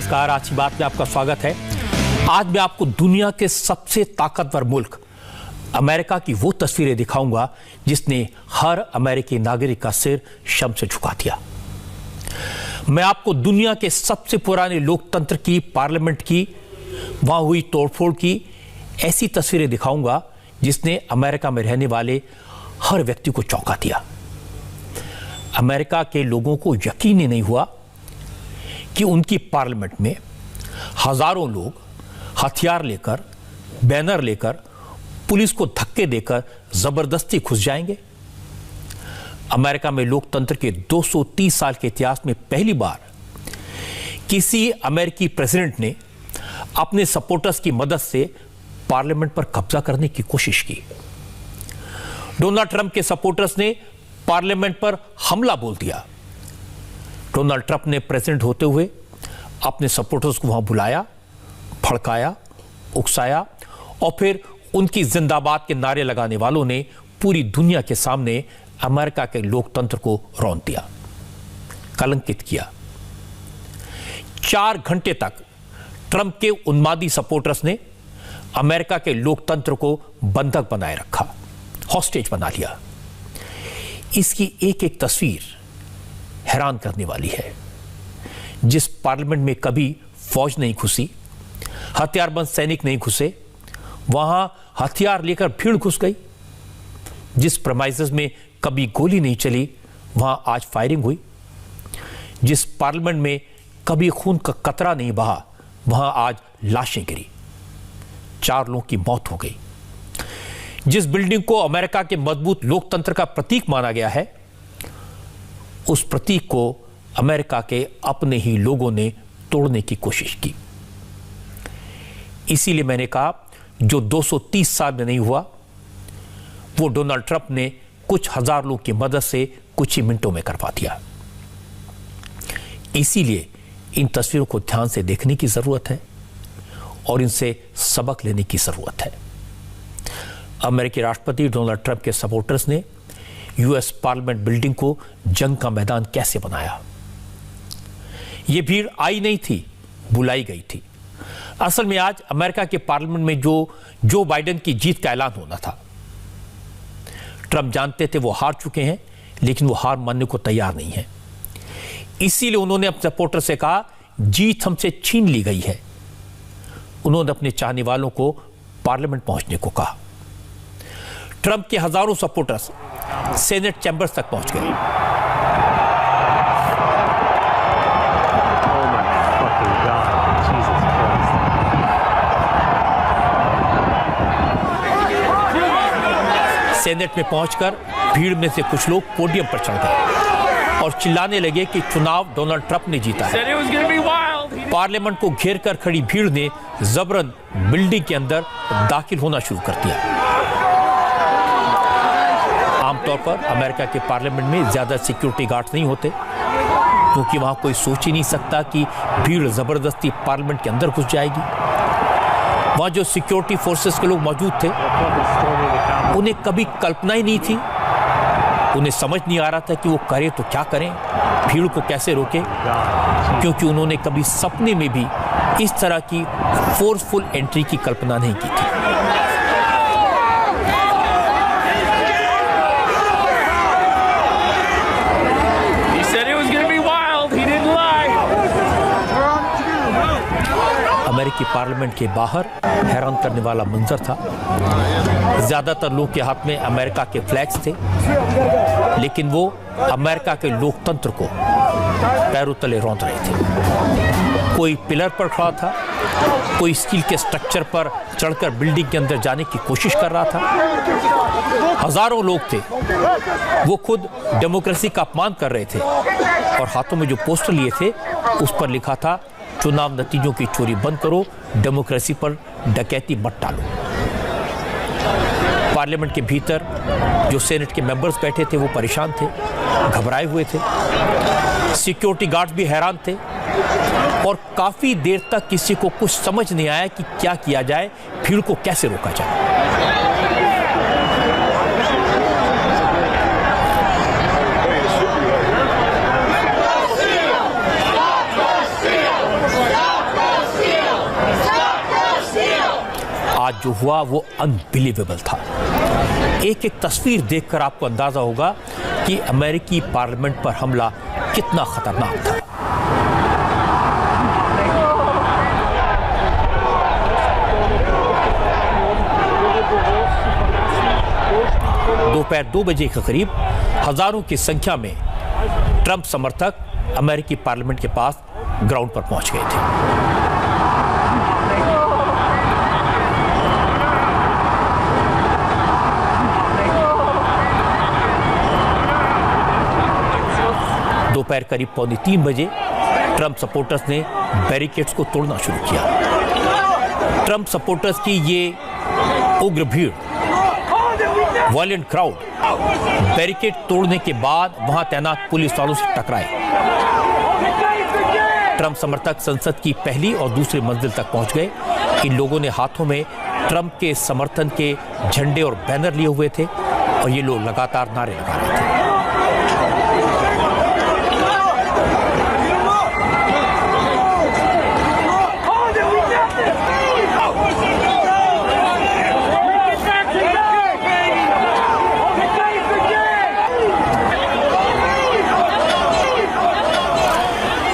नमस्कार, आज की बात में आपका स्वागत है। आज मैं आपको दुनिया के सबसे ताकतवर मुल्क अमेरिका की वो तस्वीरें दिखाऊंगा जिसने हर अमेरिकी नागरिक का सिर शर्म से झुका दिया। मैं आपको दुनिया के सबसे पुराने लोकतंत्र की, पार्लियामेंट की, वहां हुई तोड़फोड़ की ऐसी तस्वीरें दिखाऊंगा जिसने अमेरिका में रहने वाले हर व्यक्ति को चौंका दिया। अमेरिका के लोगों को यकीन ही नहीं हुआ कि उनकी पार्लियामेंट में हजारों लोग हथियार लेकर, बैनर लेकर, पुलिस को धक्के देकर जबरदस्ती घुस जाएंगे। अमेरिका में लोकतंत्र के 230 साल के इतिहास में पहली बार किसी अमेरिकी प्रेसिडेंट ने अपने सपोर्टर्स की मदद से पार्लियामेंट पर कब्जा करने की कोशिश की। डोनाल्ड ट्रंप के सपोर्टर्स ने पार्लियामेंट पर हमला बोल दिया। डोनाल्ड ट्रंप ने प्रेसिडेंट होते हुए अपने सपोर्टर्स को वहां बुलाया, भड़काया, उकसाया और फिर उनकी जिंदाबाद के नारे लगाने वालों ने पूरी दुनिया के सामने अमेरिका के लोकतंत्र को रौंद दिया, कलंकित किया। 4 घंटे तक ट्रंप के उन्मादी सपोर्टर्स ने अमेरिका के लोकतंत्र को बंधक बनाए रखा, हॉस्टेज बना लिया। इसकी एक एक तस्वीर हैरान करने वाली है। जिस पार्लियामेंट में कभी फौज नहीं घुसी, हथियारबंद सैनिक नहीं घुसे, वहां हथियार लेकर भीड़ घुस गई। जिस प्रेमाइसेस में कभी गोली नहीं चली, वहां आज फायरिंग हुई। जिस पार्लियामेंट में कभी खून का कतरा नहीं बहा, वहां आज लाशें गिरी, 4 लोगों की मौत हो गई। जिस बिल्डिंग को अमेरिका के मजबूत लोकतंत्र का प्रतीक माना गया है, उस प्रतीक को अमेरिका के अपने ही लोगों ने तोड़ने की कोशिश की। इसीलिए मैंने कहा, जो 230 साल में नहीं हुआ, वो डोनाल्ड ट्रंप ने कुछ हजार लोगों की मदद से कुछ ही मिनटों में करवा दिया। इसीलिए इन तस्वीरों को ध्यान से देखने की जरूरत है और इनसे सबक लेने की जरूरत है। अमेरिकी राष्ट्रपति डोनाल्ड ट्रंप के सपोर्टर्स ने यूएस पार्लियामेंट बिल्डिंग को जंग का मैदान कैसे बनाया। यह भीड़ आई नहीं थी, बुलाई गई थी। असल में आज अमेरिका के पार्लियामेंट में जो बाइडेन की जीत का ऐलान होना था। ट्रंप जानते थे वो हार चुके हैं, लेकिन वो हार मानने को तैयार नहीं है। इसीलिए उन्होंने अपने सपोर्टर से कहा, जीत हमसे छीन ली गई है। उन्होंने अपने चाहने वालों को पार्लियामेंट पहुंचने को कहा। ट्रंप के हजारों सपोर्टर्स सेनेट चैंबर्स तक पहुंच गए। सेनेट में पहुंचकर भीड़ में से कुछ लोग पोडियम पर चढ़ गए और चिल्लाने लगे कि चुनाव डोनाल्ड ट्रंप ने जीता है। पार्लियामेंट को घेर कर खड़ी भीड़ ने जबरन बिल्डिंग के अंदर दाखिल होना शुरू कर दिया। आमतौर पर अमेरिका के पार्लियामेंट में ज्यादा सिक्योरिटी गार्ड्स नहीं होते, क्योंकि वहां कोई सोच ही नहीं सकता कि भीड़ जबरदस्ती पार्लियामेंट के अंदर घुस जाएगी। वहां जो सिक्योरिटी फोर्सेस के लोग मौजूद थे, उन्हें कभी कल्पना ही नहीं थी, उन्हें समझ नहीं आ रहा था कि वो करें तो क्या करें, भीड़ को कैसे रोकें, क्योंकि उन्होंने कभी सपने में भी इस तरह की फोर्सफुल एंट्री की कल्पना नहीं की थी। अमेरिकी पार्लियामेंट के बाहर हैरान करने वाला मंजर था। ज्यादातर लोगों के हाथ में अमेरिका के फ्लैग्स थे, लेकिन वो अमेरिका के लोकतंत्र को पैरों तले रौंद रहे थे। कोई पिलर पर खड़ा था, कोई स्टील के स्ट्रक्चर पर चढ़कर बिल्डिंग के अंदर जाने की कोशिश कर रहा था। हजारों लोग थे, वो खुद डेमोक्रेसी का अपमान कर रहे थे और हाथों में जो पोस्टर लिए थे उस पर लिखा था, चुनाव नतीजों की चोरी बंद करो, डेमोक्रेसी पर डकैती मत डालो। पार्लियामेंट के भीतर जो सेनेट के मेंबर्स बैठे थे वो परेशान थे, घबराए हुए थे। सिक्योरिटी गार्ड्स भी हैरान थे और काफी देर तक किसी को कुछ समझ नहीं आया कि क्या किया जाए, भीड़ को कैसे रोका जाए। जो हुआ वो अनबिलीवेबल था। एक एक तस्वीर देखकर आपको अंदाजा होगा कि अमेरिकी पार्लियामेंट पर हमला कितना खतरनाक था। दोपहर 2 बजे के करीब हजारों की संख्या में ट्रंप समर्थक अमेरिकी पार्लियामेंट के पास ग्राउंड पर पहुंच गए थे। दोपहर करीब 2:45 बजे ट्रंप सपोर्टर्स ने बैरिकेड्स को तोड़ना शुरू किया। ट्रंप सपोर्टर्स की ये उग्र भीड़, वायलेंट क्राउड, बैरिकेड तोड़ने के बाद वहां तैनात पुलिस वालों से टकराए। ट्रंप समर्थक संसद की पहली और दूसरी मंजिल तक पहुंच गए। इन लोगों ने हाथों में ट्रंप के समर्थन के झंडे और बैनर लिए हुए थे और ये लोग लगातार नारे लगा रहे थे।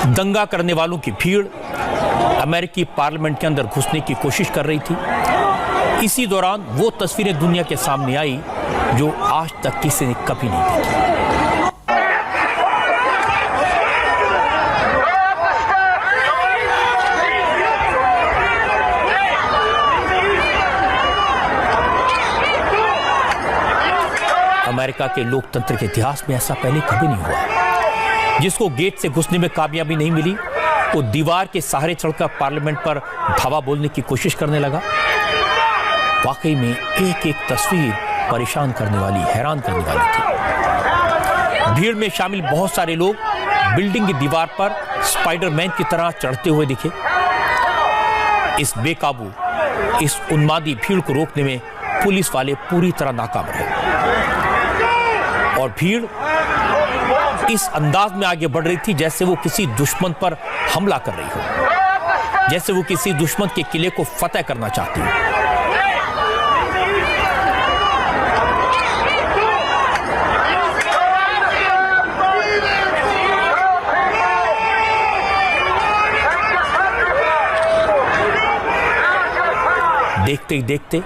दंगा करने वालों की भीड़ अमेरिकी पार्लियामेंट के अंदर घुसने की कोशिश कर रही थी। इसी दौरान वो तस्वीरें दुनिया के सामने आई जो आज तक किसी ने कभी नहीं देखी। अमेरिका के लोकतंत्र के इतिहास में ऐसा पहले कभी नहीं हुआ। जिसको गेट से घुसने में कामयाबी नहीं मिली वो दीवार के सहारे चढ़कर पार्लियामेंट पर धावा बोलने की कोशिश करने लगा। वाकई में एक एक तस्वीर परेशान करने वाली, हैरान करने वाली थी। भीड़ में शामिल बहुत सारे लोग बिल्डिंग की दीवार पर स्पाइडरमैन की तरह चढ़ते हुए दिखे। इस बेकाबू, इस उन्मादी भीड़ को रोकने में पुलिस वाले पूरी तरह नाकाम रहे और भीड़ इस अंदाज में आगे बढ़ रही थी जैसे वो किसी दुश्मन पर हमला कर रही हो, जैसे वो किसी दुश्मन के किले को फतेह करना चाहती हो। देखते ही देखते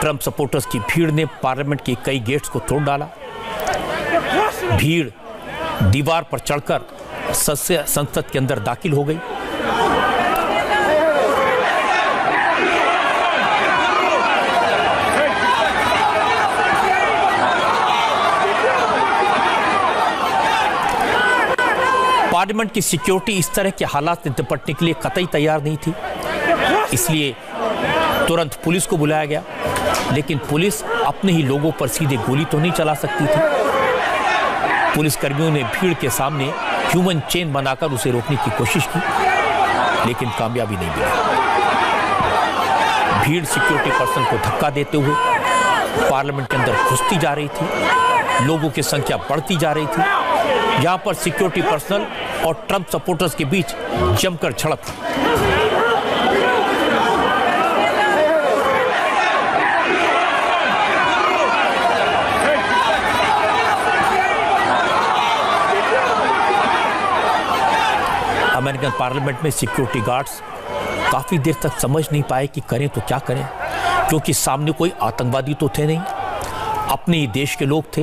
ट्रंप सपोर्टर्स की भीड़ ने पार्लियामेंट के कई गेट्स को तोड़ डाला। भीड़ दीवार पर चढ़कर संसद के अंदर दाखिल हो गई। पार्लियामेंट की सिक्योरिटी इस तरह के हालात से निपटने के लिए कतई तैयार नहीं थी, इसलिए तुरंत पुलिस को बुलाया गया। लेकिन पुलिस अपने ही लोगों पर सीधे गोली तो नहीं चला सकती थी। पुलिसकर्मियों ने भीड़ के सामने ह्यूमन चेन बनाकर उसे रोकने की कोशिश की, लेकिन कामयाबी नहीं मिली। भीड़ सिक्योरिटी पर्सन को धक्का देते हुए पार्लियामेंट के अंदर घुसती जा रही थी। लोगों की संख्या बढ़ती जा रही थी। यहां पर सिक्योरिटी पर्सनल और ट्रंप सपोर्टर्स के बीच जमकर झड़प थी। अमेरिकन पार्लियामेंट में सिक्योरिटी गार्ड्स काफी देर तक समझ नहीं पाए कि करें तो क्या करें, क्योंकि सामने कोई आतंकवादी तो थे नहीं, अपने ही देश के लोग थे,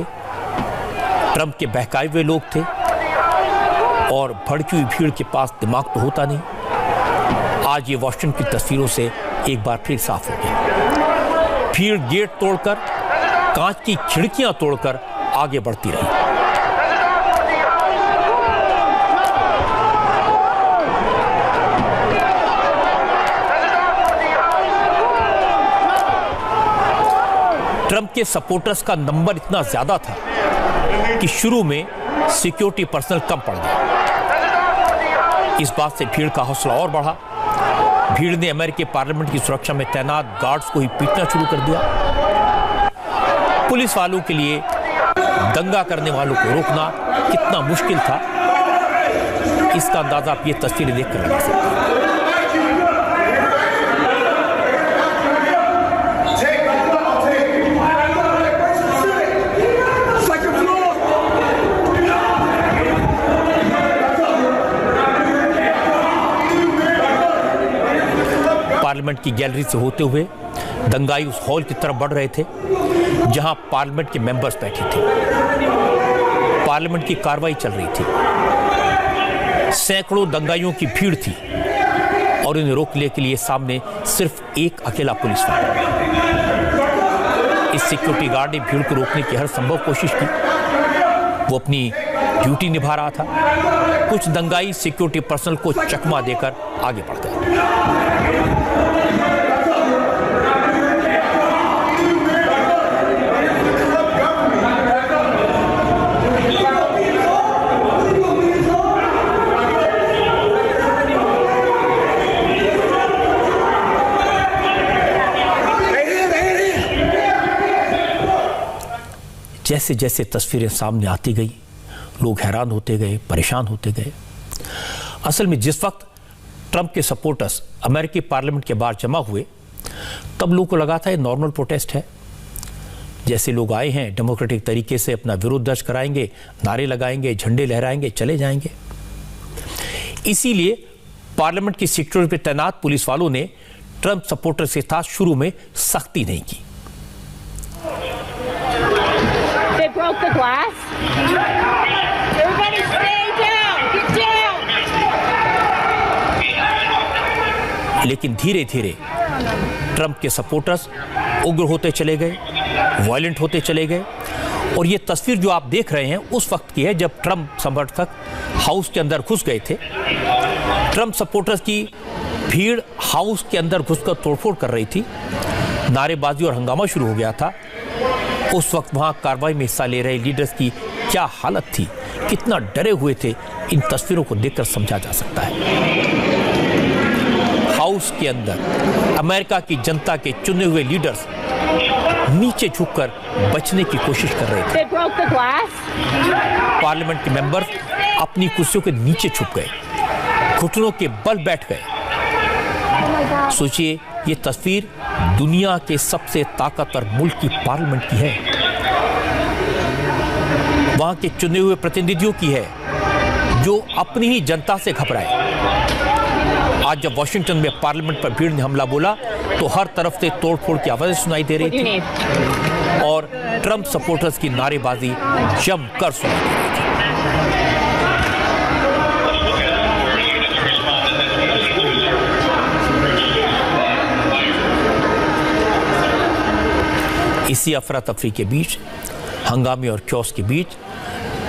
ट्रंप के बहकाए हुए लोग थे और भड़की हुई भीड़ के पास दिमाग तो होता नहीं। आज ये वाशिंगटन की तस्वीरों से एक बार फिर साफ हो गया। भीड़ गेट तोड़कर, कांच की खिड़कियां तोड़कर आगे बढ़ती रही। ट्रंप के सपोर्टर्स का नंबर इतना ज्यादा था कि शुरू में सिक्योरिटी पर्सनल कम पड़ गए। इस बात से भीड़ का हौसला और बढ़ा। भीड़ ने अमेरिकी पार्लियामेंट की सुरक्षा में तैनात गार्ड्स को ही पीटना शुरू कर दिया। पुलिस वालों के लिए दंगा करने वालों को रोकना कितना मुश्किल था, इसका अंदाजा आप ये तस्वीरें देखकर लगा सकते हैं। पार्लियामेंट की गैलरी से होते हुए दंगाई उस हॉल की तरफ बढ़ रहे थे जहां पार्लियामेंट के मेंबर्स बैठे थे। पार्लियामेंट की कार्रवाई चल रही थी। सैकड़ों दंगाइयों की भीड़ थी और इन्हें रोकने के लिए सामने सिर्फ एक अकेला पुलिस वाला। इस सिक्योरिटी गार्ड ने भीड़ को रोकने की हर संभव कोशिश की। वो अपनी ड्यूटी निभा रहा था। कुछ दंगाई सिक्योरिटी पर्सनल को चकमा देकर आगे बढ़ गए। जैसे जैसे तस्वीरें सामने आती गई, लोग हैरान होते गए, परेशान होते गए। असल में जिस वक्त ट्रंप के सपोर्टर्स अमेरिकी पार्लियामेंट के बाहर जमा हुए, तब लोगों को लगा था ये नॉर्मल प्रोटेस्ट है। जैसे लोग आए हैं डेमोक्रेटिक तरीके से अपना विरोध दर्ज कराएंगे, नारे लगाएंगे, झंडे लहराएंगे, चले जाएंगे। इसीलिए पार्लियामेंट की सिक्योरिटी पर तैनात पुलिस वालों ने ट्रंप सपोर्टर्स के साथ शुरू में सख्ती नहीं की। Broke the glass. Everybody stay down. Get down. लेकिन धीरे धीरे ट्रंप के सपोर्टर्स उग्र होते चले गए, वायलेंट होते चले गए। और ये तस्वीर जो आप देख रहे हैं उस वक्त की है जब ट्रंप समर्थक हाउस के अंदर घुस गए थे। ट्रंप सपोर्टर्स की भीड़ हाउस के अंदर घुसकर तोड़फोड़ कर रही थी। नारेबाजी और हंगामा शुरू हो गया था। उस वक्त वहां कार्रवाई में हिस्सा ले रहे लीडर्स की क्या हालत थी, कितना डरे हुए थे, इन तस्वीरों को देखकर समझा जा सकता है। हाउस के अंदर अमेरिका की जनता के चुने हुए लीडर्स नीचे झुककर बचने की कोशिश कर रहे थे। पार्लियामेंट के मेंबर अपनी कुर्सियों के नीचे छुप गए, घुटनों के बल बैठ गए। सोचिए, ये तस्वीर दुनिया के सबसे ताकतवर मुल्क की पार्लियामेंट की है, वहां के चुने हुए प्रतिनिधियों की है जो अपनी ही जनता से घबराए। आज जब वॉशिंगटन में पार्लियामेंट पर भीड़ ने हमला बोला तो हर तरफ से तोड़फोड़ की आवाजें सुनाई दे रही थी और ट्रंप सपोर्टर्स की नारेबाजी जमकर सुनाई दे रही थी। इसी अफरा तफरी के बीच, हंगामे और क्योस के बीच,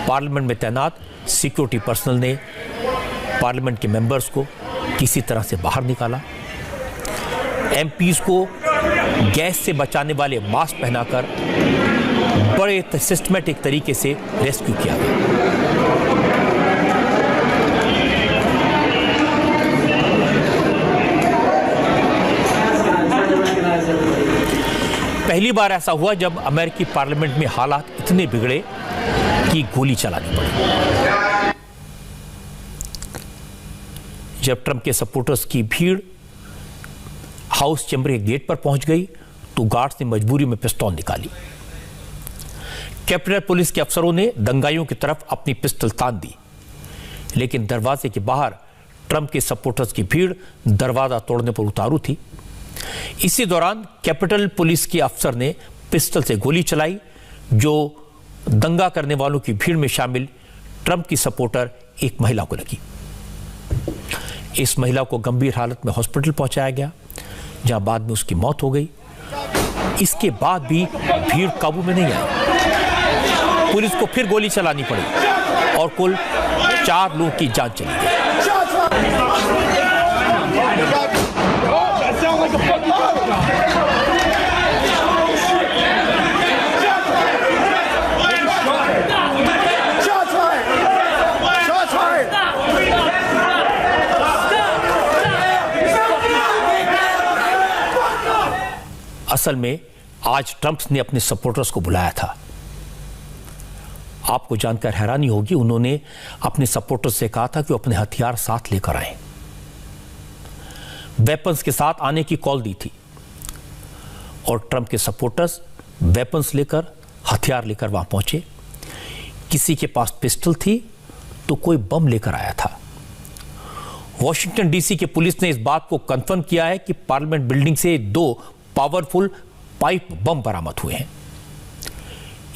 पार्लियामेंट में तैनात सिक्योरिटी पर्सनल ने पार्लियामेंट के मेंबर्स को किसी तरह से बाहर निकाला। एमपीज को गैस से बचाने वाले मास्क पहनाकर बड़े सिस्टमैटिक तरीके से रेस्क्यू किया गया। पहली बार ऐसा हुआ जब अमेरिकी पार्लियामेंट में हालात इतने बिगड़े कि गोली चलानी पड़ी। जब ट्रंप के सपोर्टर्स की भीड़ हाउस चैम्बर के गेट पर पहुंच गई तो गार्ड्स ने मजबूरी में पिस्तौल निकाली। कैपिटल पुलिस के अफसरों ने दंगाइयों की तरफ अपनी पिस्तौल तान दी, लेकिन दरवाजे के बाहर ट्रंप के सपोर्टर्स की भीड़ दरवाजा तोड़ने पर उतारू थी। इसी दौरान कैपिटल पुलिस के अफसर ने पिस्टल से गोली चलाई, जो दंगा करने वालों की भीड़ में शामिल ट्रंप की सपोर्टर एक महिला को लगी। इस महिला को गंभीर हालत में हॉस्पिटल पहुंचाया गया, जहां बाद में उसकी मौत हो गई। इसके बाद भी भीड़ काबू में नहीं आई। पुलिस को फिर गोली चलानी पड़ी और कुल 4 लोगों की जान चली गई। असल में आज ट्रंप ने अपने सपोर्टर्स को बुलाया था। आपको जानकर हैरानी होगी, उन्होंने अपने सपोर्टर्स से कहा था कि वो अपने हथियार साथ लेकर आए। वेपन्स के साथ आने की कॉल दी थी और ट्रंप के सपोर्टर्स वेपन्स लेकर, हथियार लेकर वहां पहुंचे। किसी के पास पिस्टल थी तो कोई बम लेकर आया था वॉशिंगटन डीसी के पुलिस ने इस बात को कंफर्म किया है कि पार्लियामेंट बिल्डिंग से 2 पावरफुल पाइप बम बरामद हुए हैं।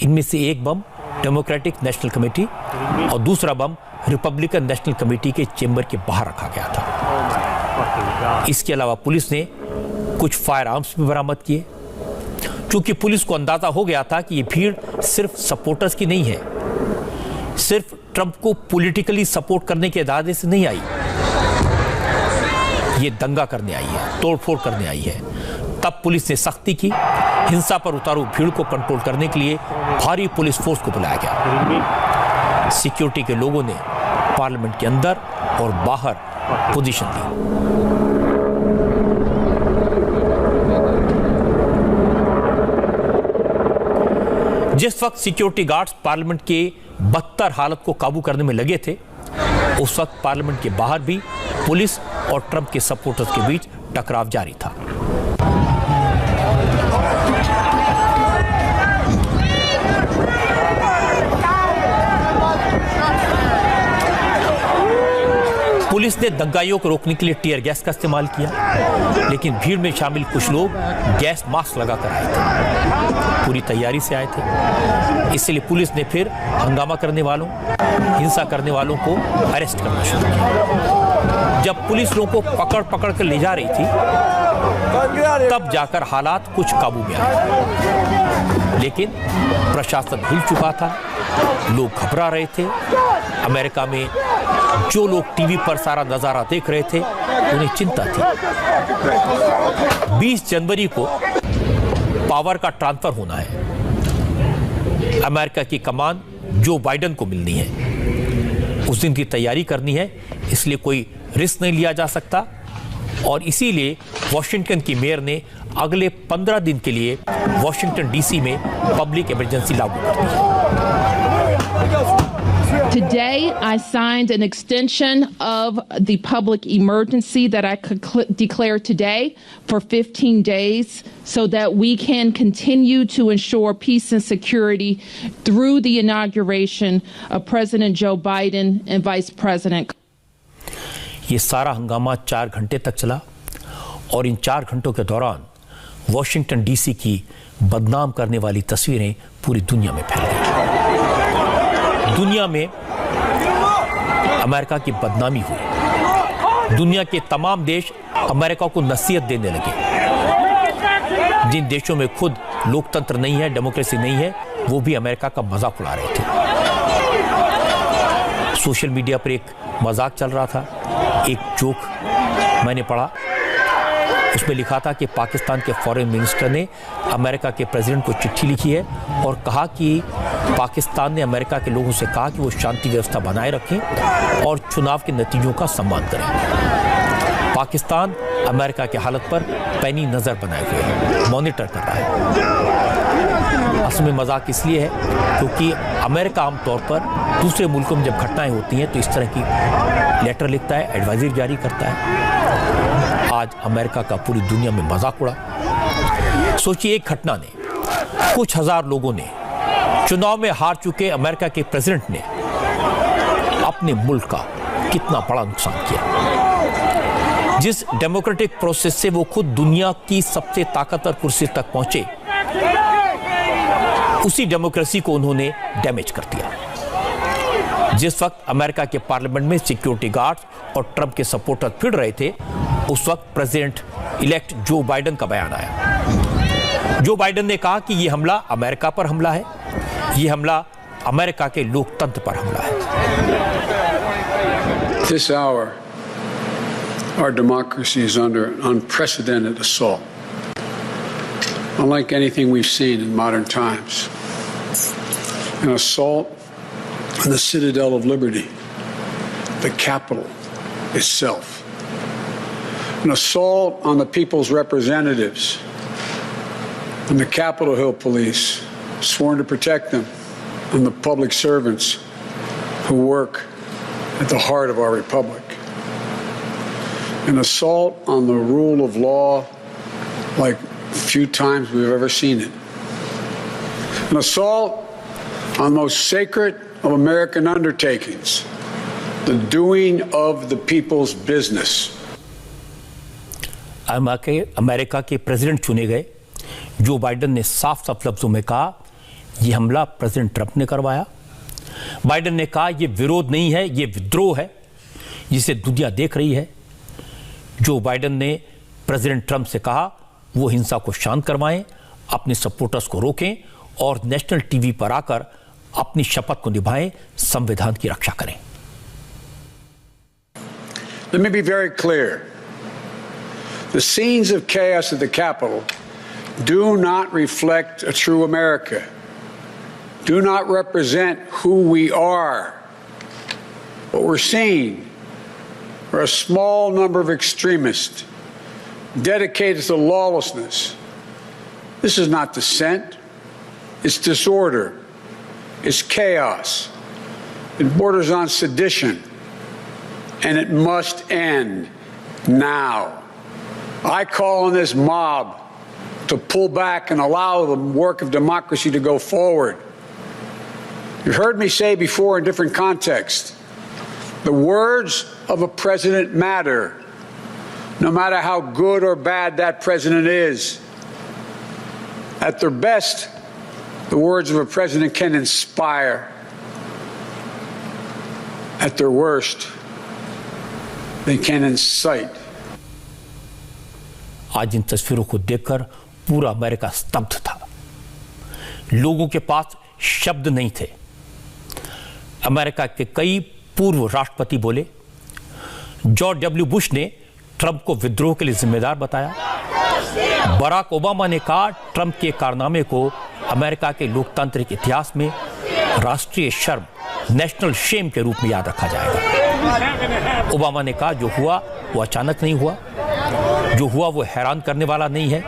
इनमें से एक बम डेमोक्रेटिक नेशनल कमेटी और दूसरा बम रिपब्लिकन नेशनल कमेटी के चेंबर के बाहर रखा गया था। इसके अलावा पुलिस ने कुछ फायर आर्म्स भी बरामद किए। क्योंकि पुलिस को अंदाजा हो गया था कि ये भीड़ सिर्फ सपोर्टर्स की नहीं है, सिर्फ ट्रंप को पॉलिटिकली सपोर्ट करने के इरादे से नहीं आई, ये दंगा करने आई है, तोड़फोड़ करने आई है। तब पुलिस ने सख्ती की। हिंसा पर उतारू भीड़ को कंट्रोल करने के लिए भारी पुलिस फोर्स को बुलाया गया। सिक्योरिटी के लोगों ने पार्लियामेंट के अंदर और बाहर पोजीशन ली। जिस वक्त सिक्योरिटी गार्ड्स पार्लियामेंट के बदतर हालत को काबू करने में लगे थे, उस वक्त पार्लियामेंट के बाहर भी पुलिस और ट्रंप के सपोर्टर्स के बीच टकराव जारी था। पुलिस ने दंगाइयों को रोकने के लिए टीयर गैस का इस्तेमाल किया, लेकिन भीड़ में शामिल कुछ लोग गैस मास्क लगाकर आए थे, पूरी तैयारी से आए थे। इसलिए पुलिस ने फिर हंगामा करने वालों, हिंसा करने वालों को अरेस्ट करना शुरू किया। जब पुलिस लोगों को पकड़ पकड़ कर ले जा रही थी, तब जाकर हालात कुछ काबू में आए। लेकिन प्रशासन हिल चुका था, लोग घबरा रहे थे। अमेरिका में जो लोग टीवी पर सारा नजारा देख रहे थे, उन्हें चिंता थी। 20 जनवरी को पावर का ट्रांसफर होना है। अमेरिका की कमान जो बाइडेन को मिलनी है। उस दिन की तैयारी करनी है, इसलिए कोई रिस्क नहीं लिया जा सकता। और इसीलिए वॉशिंगटन की मेयर ने अगले 15 दिन के लिए वॉशिंगटन डीसी में पब्लिक इमरजेंसी लागू कर दी है। Today, I signed an extension of the public emergency that I could declare today for 15 days so that we can continue to ensure peace and security through the inauguration of President Joe Biden and Vice President. ये सारा हंगामा 4 घंटे तक चला और इन 4 घंटों के दौरान वॉशिंगटन डीसी की बदनाम करने वाली तस्वीरें पूरी दुनिया में फैल गई। दुनिया में अमेरिका की बदनामी हुई। दुनिया के तमाम देश अमेरिका को नसीहत देने लगे। जिन देशों में खुद लोकतंत्र नहीं है, डेमोक्रेसी नहीं है, वो भी अमेरिका का मजाक उड़ा रहे थे। सोशल मीडिया पर एक मजाक चल रहा था, एक जोक मैंने पढ़ा। उसमें लिखा था कि पाकिस्तान के फॉरेन मिनिस्टर ने अमेरिका के प्रेसिडेंट को चिट्ठी लिखी है और कहा कि पाकिस्तान ने अमेरिका के लोगों से कहा कि वो शांति व्यवस्था बनाए रखें और चुनाव के नतीजों का सम्मान करें। पाकिस्तान अमेरिका की हालत पर पैनी नजर बनाए हुए है, मॉनिटर कर रहा है। असल में मजाक इसलिए है क्योंकि अमेरिका आमतौर पर दूसरे मुल्कों में जब घटनाएं होती हैं तो इस तरह की लेटर लिखता है, एडवाइजरी जारी करता है। आज अमेरिका का पूरी दुनिया में मजाक उड़ा। सोचिए, एक घटना ने, कुछ हजार लोगों ने, चुनाव में हार चुके अमेरिका के प्रेसिडेंट ने अपने मुल्क का कितना बड़ा नुकसान किया। जिस डेमोक्रेटिक प्रोसेस से वो खुद दुनिया की सबसे ताकतवर कुर्सी तक पहुंचे, उसी डेमोक्रेसी को उन्होंने डैमेज कर दिया। जिस वक्त अमेरिका के पार्लियामेंट में सिक्योरिटी गार्ड्स और ट्रंप के सपोर्टर फिर रहे थे, उस वक्त प्रेसिडेंट इलेक्ट जो बाइडेन का बयान आया। जो बाइडेन ने कहा कि यह हमला अमेरिका पर हमला है, यह हमला अमेरिका के लोकतंत्र पर हमला है। This hour, our democracy is under an unprecedented assault, unlike anything we've seen in modern times. An assault on the citadel of liberty, the Capitol itself. An assault on the people's representatives and the Capitol Hill police, sworn to protect them, and the public servants who work at the heart of our republic. An assault on the rule of law like few times we've ever seen it. An assault on the most sacred of American undertakings, the doing of the people's business. America के president चुने गए Joe Biden ने साफ साफ लफ्जों में कहा यह हमला प्रेसिडेंट ट्रंप ने करवाया। बाइडेन ने कहा यह विरोध नहीं है, यह विद्रोह है जिसे दुनिया देख रही है। जो बाइडेन ने प्रेसिडेंट ट्रंप से कहा वो हिंसा को शांत करवाएं, अपने सपोर्टर्स को रोकें और नेशनल टीवी पर आकर अपनी शपथ को निभाएं, संविधान की रक्षा करें। Let me be very clear. The scenes of chaos at the Capitol do not reflect a true America, do not represent who we are. What we're seeing are a small number of extremists dedicated to lawlessness. This is not dissent, it's disorder, it's chaos, it borders on sedition, and it must end now. I call on this mob to pull back and allow the work of democracy to go forward. You've heard me say before in different contexts, the words of a president matter, no matter how good or bad that president is. At their best, the words of a president can inspire. At their worst, they can incite. आज इन तस्वीरों को देखकर पूरा America स्तब्ध था। लोगों के पास शब्द नहीं थे। अमेरिका के कई पूर्व राष्ट्रपति बोले। जॉर्ज डब्ल्यू बुश ने ट्रंप को विद्रोह के लिए जिम्मेदार बताया। बराक ओबामा ने कहा ट्रंप के कारनामे को अमेरिका के लोकतांत्रिक इतिहास में राष्ट्रीय शर्म, नेशनल शेम के रूप में याद रखा जाएगा। ओबामा ने कहा जो हुआ वो अचानक नहीं हुआ, जो हुआ वो हैरान करने वाला नहीं है,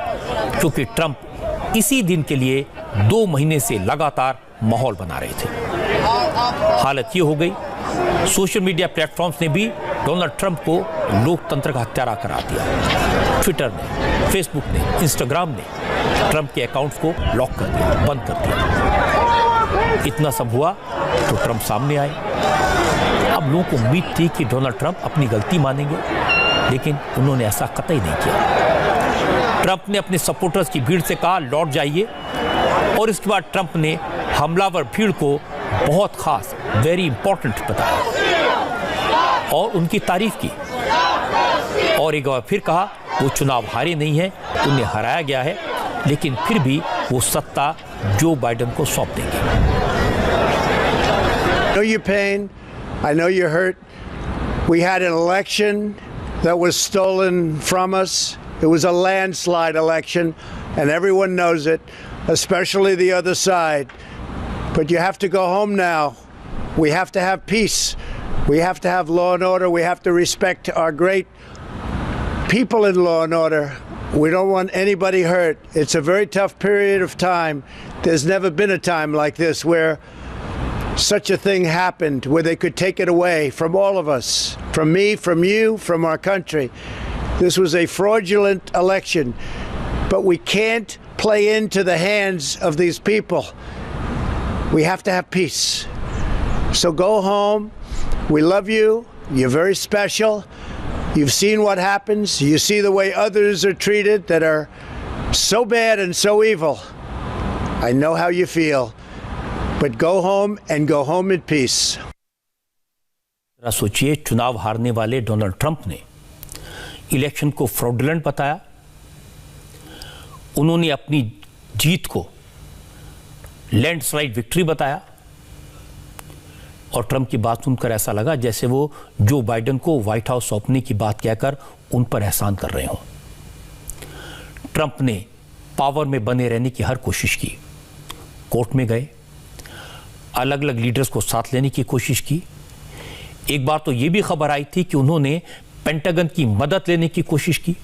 क्योंकि ट्रंप इसी दिन के लिए 2 महीने से लगातार माहौल बना रहे थे। हालत ये हो गई, सोशल मीडिया प्लेटफॉर्म्स ने भी डोनाल्ड ट्रंप को लोकतंत्र का हत्यारा करार दिया। ट्विटर ने, फेसबुक ने, इंस्टाग्राम ने ट्रंप के अकाउंट्स को लॉक कर दिया, बंद कर दिया। इतना सब हुआ तो ट्रंप सामने आए। अब लोगों को उम्मीद थी कि डोनाल्ड ट्रंप अपनी गलती मानेंगे, लेकिन उन्होंने ऐसा कतई नहीं किया। ट्रंप ने अपने सपोर्टर्स की भीड़ से कहा लौट जाइए, और इसके बाद ट्रंप ने हमलावर भीड़ को बहुत खास, वेरी इंपॉर्टेंट बताया और उनकी तारीफ की। और एक बार फिर कहा वो चुनाव हारे नहीं है, उन्हें हराया गया है, लेकिन फिर भी वो सत्ता जो बाइडेन को सौंप देंगे। I know your pain. I know you're hurt. We had an election that was stolen from us. It was a landslide election, and everyone knows it, especially the other side. But you have to go home now. We have to have peace. We have to have law and order. We have to respect our great people in law and order. We don't want anybody hurt. It's a very tough period of time. There's never been a time like this where such a thing happened, where they could take it away from all of us, from me, from you, from our country. This was a fraudulent election, but we can't play into the hands of these people. We have to have peace. So go home. We love you. You're very special. You've seen what happens. You see the way others are treated that are so bad and so evil. I know how you feel. But go home and go home in peace. सोचिए, चुनाव हारने वाले Donald Trump ने election को fraudulent बताया। उन्होंने अपनी जीत को लैंडस्लाइड विक्ट्री बताया, और ट्रंप की बात सुनकर ऐसा लगा जैसे वो जो बाइडेन को व्हाइट हाउस सौंपने की बात कहकर उन पर एहसान कर रहे हों। ट्रंप ने पावर में बने रहने की हर कोशिश की, कोर्ट में गए, अलग अलग लीडर्स को साथ लेने की कोशिश की। एक बार तो ये भी खबर आई थी कि उन्होंने पेंटागन की मदद लेने की कोशिश की,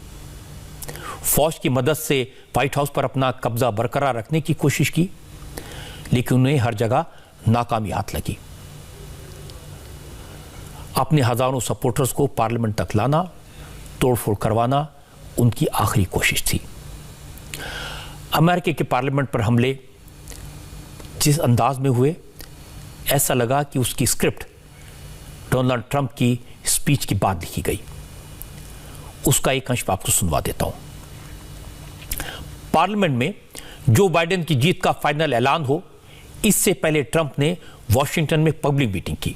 फौज की मदद से व्हाइट हाउस पर अपना कब्जा बरकरार रखने की कोशिश की, लेकिन उन्हें हर जगह नाकामी हाथ लगी। अपने हजारों सपोर्टर्स को पार्लियामेंट तक लाना, तोड़फोड़ करवाना उनकी आखिरी कोशिश थी। अमेरिका के पार्लियामेंट पर हमले जिस अंदाज में हुए, ऐसा लगा कि उसकी स्क्रिप्ट डोनाल्ड ट्रंप की स्पीच की बात लिखी गई। उसका एक अंश मैं आपको सुनवा देता हूं। पार्लियामेंट में जो बाइडेन की जीत का फाइनल ऐलान हो, इससे पहले ट्रंप ने वॉशिंगटन में पब्लिक मीटिंग की।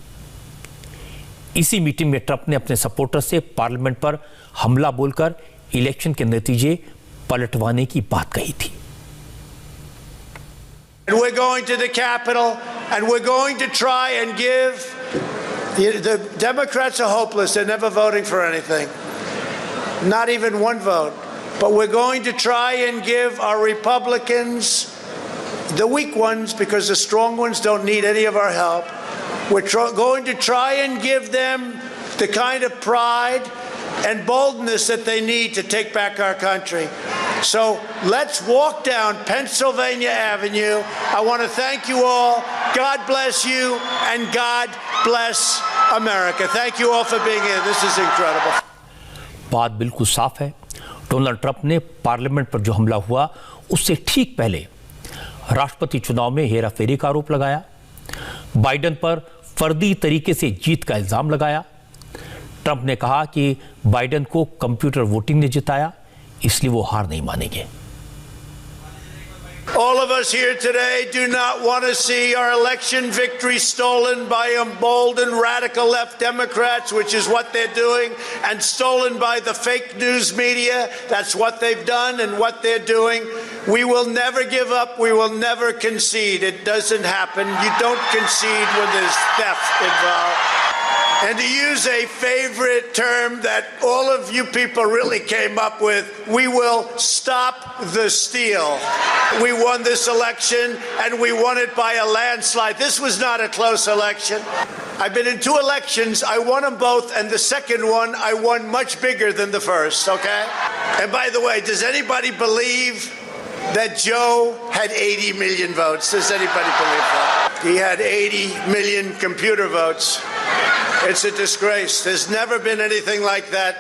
इसी मीटिंग में ट्रंप ने अपने सपोर्टर से पार्लियामेंट पर हमला बोलकर इलेक्शन के नतीजे पलटवाने की बात कही थी। We're going to the Capitol and we're going to try and give the Democrats are hopeless. They're never voting for anything. Not even one vote. But we're going to try and give our Republicans, the weak ones, because the strong ones don't need any of our help. We're going to try and give them the kind of pride and boldness that they need to take back our country. So let's walk down Pennsylvania Avenue. I want to thank you all. God bless you and God bless America. Thank you all for being here. This is incredible. बात बिल्कुल साफ है। Donald Trump ने parliament पर जो हमला हुआ, उससे ठीक पहले राष्ट्रपति चुनाव में हेराफेरी का आरोप लगाया, बाइडेन पर फर्जी तरीके से जीत का इल्जाम लगाया। ट्रंप ने कहा कि बाइडेन को कंप्यूटर वोटिंग ने जिताया, इसलिए वो हार नहीं मानेंगे। All of us here today do not want to see our election victory stolen by emboldened radical left Democrats, which is what they're doing, and stolen by the fake news media. That's what they've done and what they're doing. We will never give up. We will never concede. It doesn't happen. You don't concede when there's theft involved. And to use a favorite term that all of you people really came up with, we will stop the steal. We won this election, and we won it by a landslide. This was not a close election. I've been in 2 elections. I won them both, and the second one, I won much bigger than the first, okay? And by the way, does anybody believe that Joe had 80 million votes? Does anybody believe that? He had 80 million computer votes. It's a disgrace. There's never been anything like that.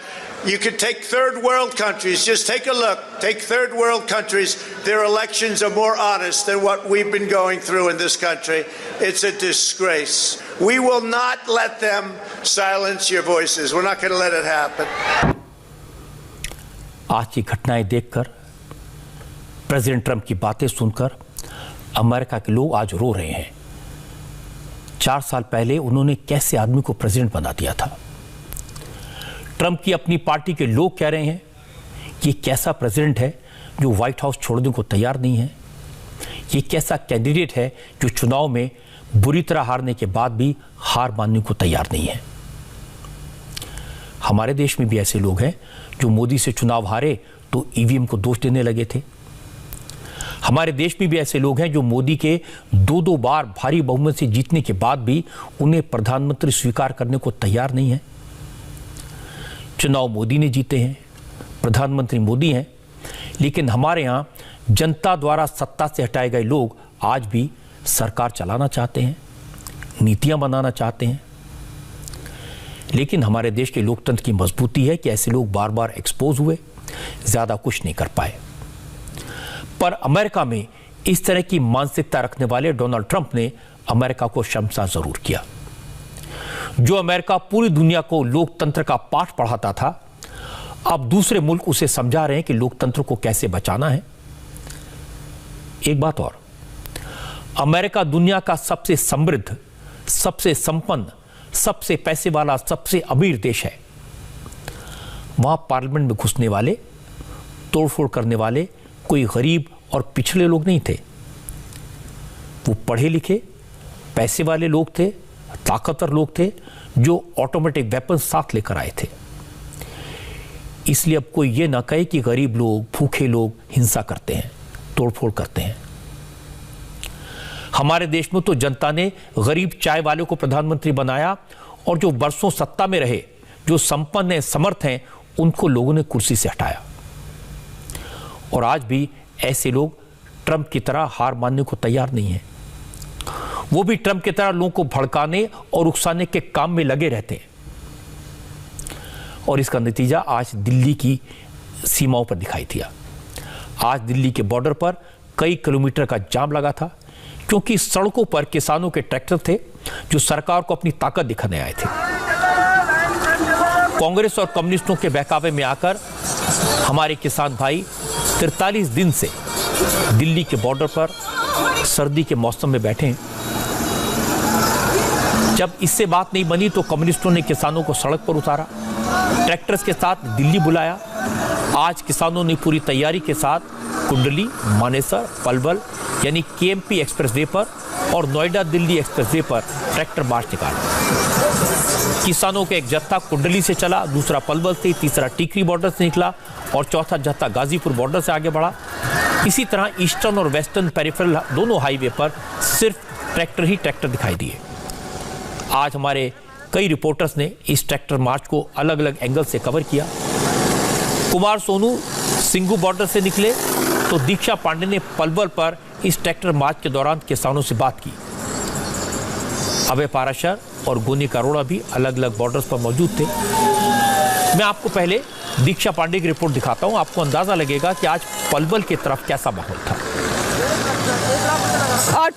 You could take third world countries. Just take a look. Take third world countries. Their elections are more honest than what we've been going through in this country. It's a disgrace. We will not let them silence your voices. We're not going to let it happen. आज की घटनाएं देखकर, president Trump की बातें सुनकर America के लोग आज रो रहे हैं। 4 साल पहले उन्होंने कैसे आदमी को प्रेसिडेंट बना दिया था। ट्रंप की अपनी पार्टी के लोग कह रहे हैं ये कैसा प्रेसिडेंट है जो व्हाइट हाउस छोड़ने को तैयार नहीं है। ये कैसा कैंडिडेट है जो चुनाव में बुरी तरह हारने के बाद भी हार मानने को तैयार नहीं है। हमारे देश में भी ऐसे लोग हैं जो मोदी से चुनाव हारे तो ईवीएम को दोष देने लगे थे। हमारे देश में भी ऐसे लोग हैं जो मोदी के 2-2 बार भारी बहुमत से जीतने के बाद भी उन्हें प्रधानमंत्री स्वीकार करने को तैयार नहीं है। चुनाव मोदी ने जीते हैं, प्रधानमंत्री मोदी हैं, लेकिन हमारे यहाँ जनता द्वारा सत्ता से हटाए गए लोग आज भी सरकार चलाना चाहते हैं, नीतियां बनाना चाहते हैं। लेकिन हमारे देश के लोकतंत्र की मजबूती है कि ऐसे लोग बार बार एक्सपोज हुए, ज्यादा कुछ नहीं कर पाए। पर अमेरिका में इस तरह की मानसिकता रखने वाले डोनाल्ड ट्रंप ने अमेरिका को शर्मसार जरूर किया। जो अमेरिका पूरी दुनिया को लोकतंत्र का पाठ पढ़ाता था, अब दूसरे मुल्क उसे समझा रहे हैं कि लोकतंत्र को कैसे बचाना है। एक बात और, अमेरिका दुनिया का सबसे समृद्ध, सबसे संपन्न, सबसे पैसे वाला, सबसे अमीर देश है। वहां पार्लियामेंट में घुसने वाले, तोड़फोड़ करने वाले कोई गरीब और पिछड़े लोग नहीं थे। वो पढ़े लिखे, पैसे वाले लोग थे, ताकतवर लोग थे जो ऑटोमेटिक वेपन साथ लेकर आए थे। इसलिए अब कोई ये ना कहे कि गरीब लोग, भूखे लोग हिंसा करते हैं, तोड़फोड़ करते हैं। हमारे देश में तो जनता ने गरीब चाय वाले को प्रधानमंत्री बनाया और जो बरसों सत्ता में रहे, जो संपन्न हैं, समर्थ हैं, उनको लोगों ने कुर्सी से हटाया। और आज भी ऐसे लोग ट्रंप की तरह हार मानने को तैयार नहीं हैं। वो भी ट्रंप की तरह लोगों को भड़काने और उकसाने के काम में लगे रहते हैं। और इसका नतीजा आज दिल्ली की सीमाओं पर दिखाई दिया। आज दिल्ली के बॉर्डर पर कई किलोमीटर का जाम लगा था, क्योंकि सड़कों पर किसानों के ट्रैक्टर थे जो सरकार को अपनी ताकत दिखाने आए थे। कांग्रेस और कम्युनिस्टों के बहकावे में आकर हमारे किसान भाई 43 दिन से दिल्ली के बॉर्डर पर सर्दी के मौसम में बैठे हैं। जब इससे बात नहीं बनी तो कम्युनिस्टों ने किसानों को सड़क पर उतारा, ट्रैक्टर्स के साथ दिल्ली बुलाया। आज किसानों ने पूरी तैयारी के साथ कुंडली, मानेसर, पलवल यानी केएमपी एक्सप्रेसवे पर और नोएडा दिल्ली एक्सप्रेसवे पर ट्रैक्टर मार्च निकाला। किसानों का एक जत्था कुंडली से चला, दूसरा पलवल से, तीसरा टीकरी बॉर्डर से निकला और चौथा जत्था गाजीपुर बॉर्डर से आगे बढ़ा। इसी तरह ईस्टर्न और वेस्टर्न पेरिफेरल दोनों हाईवे पर सिर्फ ट्रैक्टर ही ट्रैक्टर दिखाई दिए। आज हमारे कई रिपोर्टर्स ने इस ट्रैक्टर मार्च को अलग अलग एंगल से कवर किया। कुमार सोनू सिंगू बॉर्डर से निकले तो दीक्षा पांडे ने पलवल पर इस ट्रैक्टर मार्च के दौरान किसानों से बात की। अभय पाराशर और गोनी करोड़ा भी अलग अलग बॉर्डर्स पर मौजूद थे। मैं आपको पहले दीक्षा पांडे की रिपोर्ट दिखाता हूं, आपको अंदाजा लगेगा कि आज पलवल की तरफ कैसा माहौल था।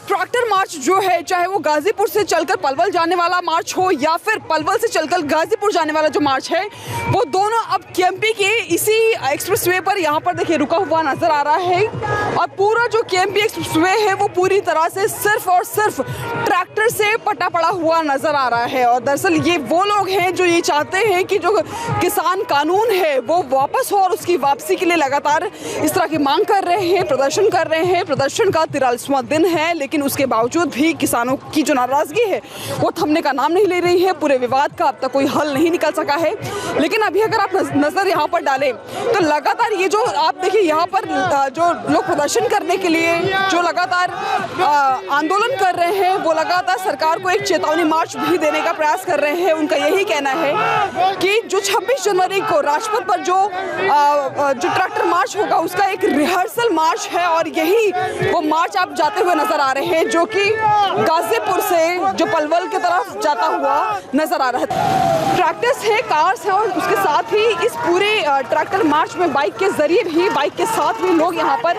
ट्रैक्टर मार्च जो है, चाहे वो गाजीपुर से चलकर पलवल जाने वाला मार्च हो या फिर पलवल से चलकर गाजीपुर जाने वाला जो मार्च है, वो दोनों अब केएमपी के इसी एक्सप्रेसवे पर यहाँ पर देखिए रुका हुआ नजर आ रहा है। और पूरा जो केएमपी एक्सप्रेसवे है वो पूरी तरह से सिर्फ और सिर्फ ट्रैक्टर से पटा पड़ा हुआ नजर आ रहा है। और दरअसल ये वो लोग हैं जो ये चाहते हैं कि जो किसान कानून है वो वापस हो और उसकी वापसी के लिए लगातार इस तरह की मांग कर रहे हैं, प्रदर्शन कर रहे हैं। प्रदर्शन का 43वां दिन है, लेकिन उसके बावजूद भी किसानों की जो नाराजगी है वो थमने का नाम नहीं ले रही है। पूरे विवाद का अब तक कोई हल नहीं निकल सका है। लेकिन अभी अगर आप नजर यहाँ पर डालें तो लगातार ये जो आप देखिए यहाँ पर जो लोग प्रदर्शन करने के लिए जो लगातार आंदोलन कर रहे हैं वो लगातार सरकार को एक चेतावनी मार्च भी देने का प्रयास कर रहे हैं। उनका यही कहना है कि जो 26 जनवरी को राजपथ पर जो ट्रैक्टर मार्च होगा उसका एक रिहर्सल मार्च है और यही वो मार्च आप जाते हुए नजर आ रहे हैं जो कि गाजीपुर से जो पलवल की तरफ जाता हुआ नजर आ रहा है। ट्रैक्टर्स है, कार्स है और उसके साथ ही इस पूरे ट्रैक्टर मार्च में बाइक के जरिए भी, बाइक के साथ भी लोग यहाँ पर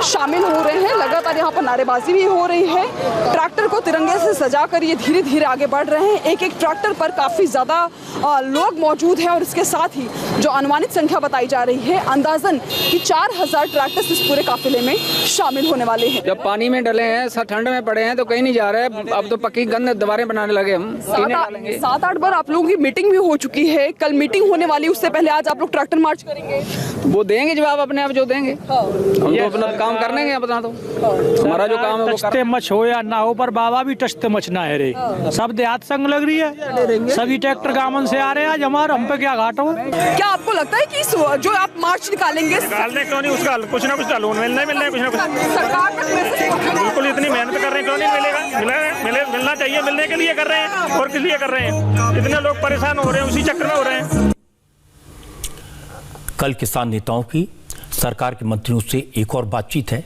शामिल हो रहे हैं। लगातार यहाँ पर नारेबाजी भी हो रही है। ट्रैक्टर को तिरंगे से सजाकर ये धीरे धीरे आगे बढ़ रहे हैं। एक एक ट्रैक्टर पर काफी ज्यादा लोग मौजूद हैं और इसके साथ ही जो अनुमानित संख्या बताई जा रही है अंदाजन कि 4000 ट्रैक्टर्स इस पूरे काफिले में शामिल होने वाले हैं। जब पानी में डले हैं, ठंड में पड़े हैं तो कहीं नहीं जा रहे। अब तो पक्की गंद दीवारें बनाने लगे हम। 7-8 बार आप लोगों की मीटिंग भी हो चुकी है, कल मीटिंग होने वाली, उससे पहले आज आप लोग ट्रैक्टर मार्च करेंगे। वो देंगे जवाब अपने आप जो देंगे। हम तो अपना काम करने के अपना तो हमारा जो काम है टचते मच हो या ना हो पर बाबा भी टचते मच ना है रे। सब देहात संग लग रही है, सभी ट्रैक्टर गामन से आ रहे हैं। आज हमारा हम पे क्या घाट हो। क्या आपको लगता है कि जो आप मार्च निकालेंगे क्यों नहीं, उसका कुछ ना कुछ लोन मिलना है कुछ ना कुछ। सरकार बिल्कुल इतनी मेहनत कर रहे हैं, क्यों नहीं मिलेगा? मिलना चाहिए, मिलने के लिए कर रहे हैं और किस लिए कर रहे हैं? इतने लोग परेशान हो रहे हैं, उसी चक्कर में हो रहे हैं। कल किसान नेताओं की सरकार के मंत्रियों से एक और बातचीत है,